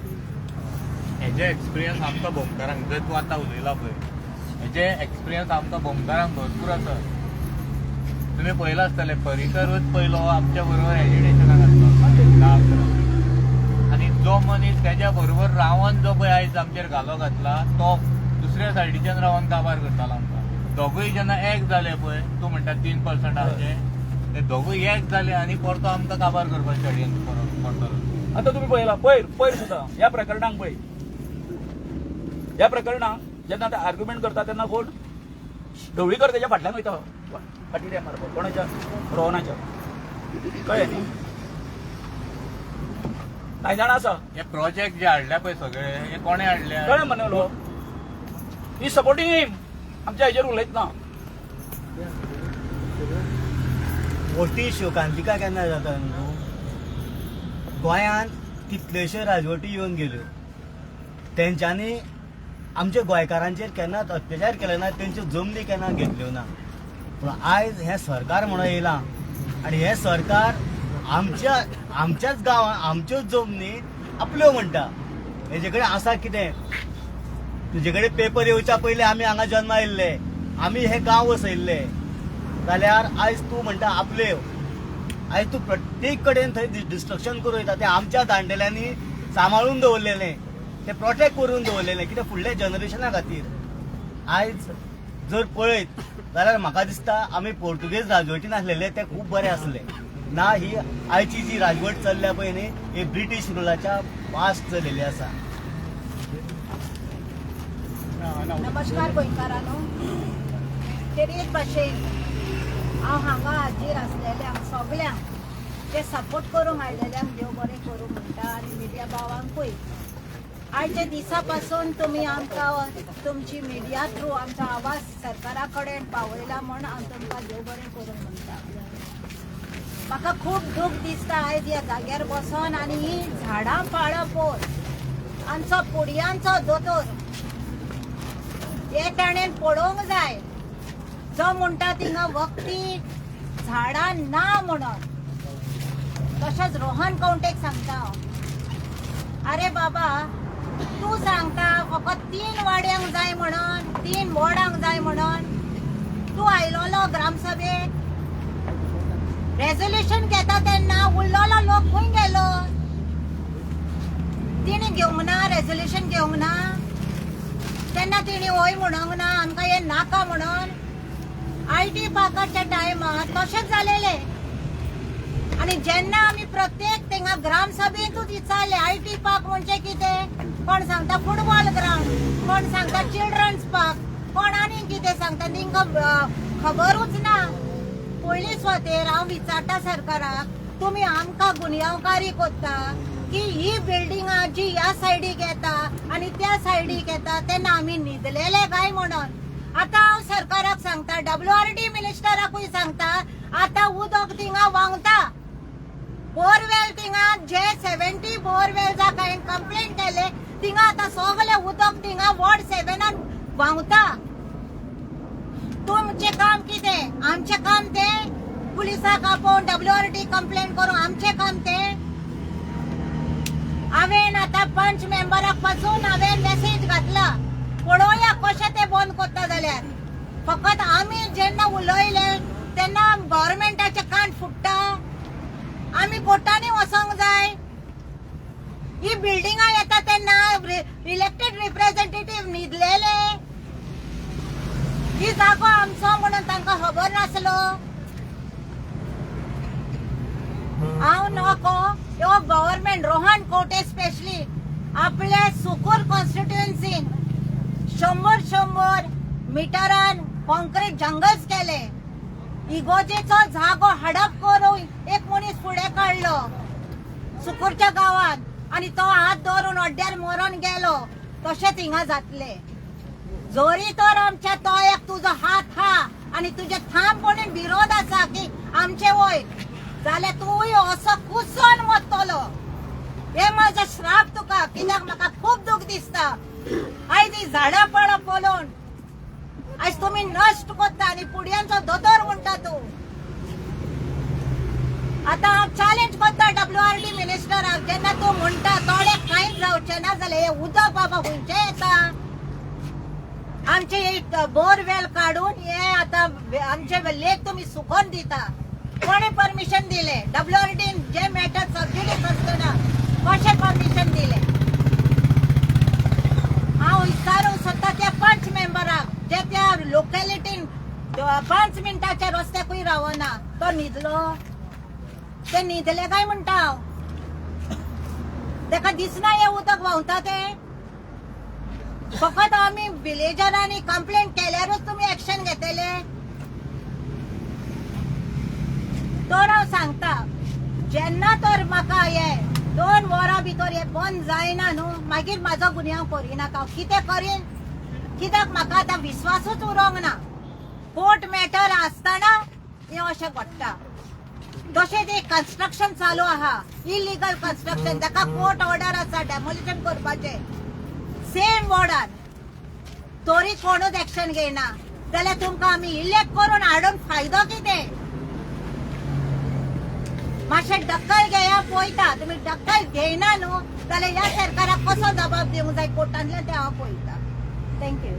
हेजे एक्सपिरियन्स आमकां बोमकारांक जर तूं आतां उलयला पळय हेजे एक्सपिरियन्स आमकां बोमकारांक भरपूर आसा तुमी पळयलां आसतलें पर्रीकरूच पयलो आमच्या बरोबर एज्युकेशनाक आसलो आनी जो मनीस तेज्या बरोबर रावन जो पळय आयज आमचेर घालो घातला तो दुसऱ्या सायडीच्यान रावन काबार करतालो आमकां दोगूय जेन्ना एक जाले पळय तूं म्हणटा 3%चे ते दोगूय एक जाले आनी परतो आमकां काबार करपाचे सायडीन परतलो आता तुम्ही पळयला पयर सुद्धा या प्रकरणाक पळय ह्या प्रकरणाक जेन्ना ते आर्ग्युमेंट करता तेन्ना कोण ढवळीकर तेच्या फाटल्यान वयता फाटीर मारपाक कोणाच्या रोहनाच्या कळ्ळें न्ही कांय जाण आसा हे प्रोजेक्ट जे हाडल्या पळय सगळे हे कोणे हाडले कळ्ळें म्हणलो ही सपोर्टींग हिम आमच्या हेजेर उलयत ना मोठी शोकांतिका केन्ना जाता न्हू गोंयांत कितल्योश्यो राजवटी येवन गेल्यो तेंच्यांनी आमच्या गोंयकारांचेर केन्नाच अत्याचार केले ना, तेंच्यो जमनी केन्ना घेतल्यो ना. पूण आयज हें सरकार म्हणून येयलां आनी हें सरकार आमच्याच गांवांत आमच्योच जमनी आपल्यो म्हणटा. हेजे कडेन आसा कितें? तुजे कडेन पेपर येवच्या पयलीं आमी हांगा जल्मा येयल्ले, आमी हे गांव वसयल्ले, जाल्यार आयज तूं म्हणटा आपल्यो. आयज तूं प्रत्येक कडेन थंय डिस्ट्रक्शन करून वयता. तें आमच्या जाणटेल्यांनी सांबाळून दवरलेलें, तें प्रोटेक्ट करून दवरलेलें, कितें फुडल्या जनरेशना खातीर. आयज जर पळयत जाल्यार म्हाका दिसता आमी पोर्तुगेज राजवटीन आसलेले ते खूब बरे आसले ना. ही आयची जी राजवट चल्ल्या पळय न्ही, ही ब्रिटीश रुलाच्या पास्ट चलिल्ली आसा. नमस्कार गोंयकारांनो. तेच भाशेन हांव हांगा हाजीर आसलेल्यांक सगल्यांक ते सपोर्ट करूंक आयलेल्यांक देव बरें करूं म्हणटा आनी मिडिया भावांकूय. आयच्या दिसा पासून तुमी आमकां तुमची मिडिया थ्रू आमचो आवाज सरकारा कडेन पावयला म्हूण हांव तुमकां देव बरें करूं म्हणटा. म्हाका खूब दूख दिसता आयज ह्या जाग्यार बसून आनी ही झाडां पाळो पळोवन आमचो पुडयांचो दोतोर हे ताणें पळोवंक जाय जो म्हणटा थिंगा वखदी झाडां ना म्हणून. तशेंच रोहन कौंटेक सांगता हांव, अरे बाबा तूं सांगता फकत 3 वाड्यांक जाय म्हणून, 3 वॉर्डांक जाय म्हणून. तूं आयलोलो ग्रामसभेक, रेझोल्युशन घेता तेन्ना उरलोलो लोक खंय गेलो? तिणी घेवंक ना, रेझोल्युशन घेवंक ना. तेन्ना तिणी हय म्हणूंक ना, आमकां हें नाका म्हणून. IT पार्काच्या टायमार तशेंच जालेले. आणि जेन्ना आमी प्रत्येक थिंगा ग्रामसभेंतूच विचारले IT पार्क म्हणजे कितें, कोण सांगता फुटबॉल ग्राउंड, कोण सांगता चिल्ड्रन्स पार्क, कोण आनी कितें सांगता, तांकां खबरूच ना. पयलीं स्वतेर हांव विचारता सरकाराक, तुमी आमकां गुन्यांवकारी कोत्ता की ही बिल्डिंगां जी ह्या सायडीक येता आनी त्या सायडीक येता तेन्ना आमी न्हिदलेले काय म्हणून. आतां हांव सरकाराक सांगता, WRD मिनिस्टराकूय सांगता, आतां उदक थिंगा व्हांवता. बोरवेल थिंगा जे 70 बोरवेल्साक हांवें कंप्लेंट केले, थिंगा आतां सगळें उदक थिंगा वॉर्ड 7 व्हांवता. तुमचें काम कितें? आमचें काम तें पुलिसाक आपोवन WRD कंप्लेंट करूं आमचें काम तें? हांवें आतां पंच मेंबराक पासून हांवें मेसेज घातला, पळोवया कशें तें बंद कोत्ता जाल्यार. फकत आमी जेन्ना उलयले तेन्ना गव्हर्मेंटाचे कान फुट्टा. आमी कोर्टांनी वचोंक जाय. ही बिल्डिंगां येता तेन्ना इलेक्टेड रिप्रेझेंटेटिव्ह न्हिदलेले. ही जागो आमचो म्हणून तांकां खबर नासलो. हांव नको ह्यो गव्हर्मेंट रोहन कौटे स्पेशली आपले सुकूर कॉन्स्टिट्युएन्सीन 100 मिटरान कॉन्क्रीट जंगल्स केले. इगोजेचो जागो हडप करून एक मनीस फुडें काडलो सुकूरच्या गांवांत आनी तो हात धरून अड्ड्यार मरून गेलो. तशें थिंगा जातले. जोरी तर आमच्या तोयाक तुजो हात हा आनी तुजे ठामपणे विरोध आसा की आमचे वय जाल्यार तूंय असो कुसोन वतलो. हे म्हजो श्राप तुका, कित्याक म्हाका खूब दूख दिसता. आयज ही झाडां पळोवन पळोवन आयज तुमी नश्ट कोत्ता आनी पुडयांचो दोतोर म्हणटा तूं. आतां हांव चॅलेंज कोत्ता WRD मिनिस्टराक, जेन्ना तूं म्हणटा थोडे कांयच जावचें ना जाल्यार हे उदक बाबा खंयचें येता? आमचे बोरवेल काडून हे आतां आमचे लेक तुमी सुकोवन दिता. कोणी परमिशन दिले? WRD जे मॅटर सबसिडीज आसतना कशें परमिशन दिले? हांव विचारूंक सोदता त्या पंच मेंबराक जे त्या लोकेलिटीन 5 मिनटाच्या रस्त्याकूय रावना. तो न्हिदलो, ते न्हिदले काय म्हणटा हांव. ताका दिसना हे उदक व्हांवता ते? फकत आमी विलेजरांनी कंप्लेंट केल्यारूच तुमी एक्शन घेतले? तर हांव सांगता, जेन्ना तर म्हाका हे 2 वरां भितर हे बंद जायना न्हू, मागीर म्हाजो गुन्यांव करिनाका. हांव कितें करीन? कित्याक म्हाका आतां विश्वासूच उरोंक ना. कोर्ट मॅटर आसतना हें अशें घडटा. तशेंच एक कन्स्ट्रक्शन चालू आहा, इलिगल कन्स्ट्रक्शन, जाका कोर्ट ऑर्डर आसा डेमोलिशन करपाचें. सेम वॉर्डान तोरी कोणूच ऍक्शन घेयना जाल्यार तुमकां आमी इलेक्ट करून हाडून फायदो कितें? मातशें दखल घेया पळयता. तुमी दखल घेयना न्हू जाल्यार ह्या सरकाराक कसो जबाब दिवंक जाय कोर्टांतल्यान तें हांव पळयता. थँक्यू.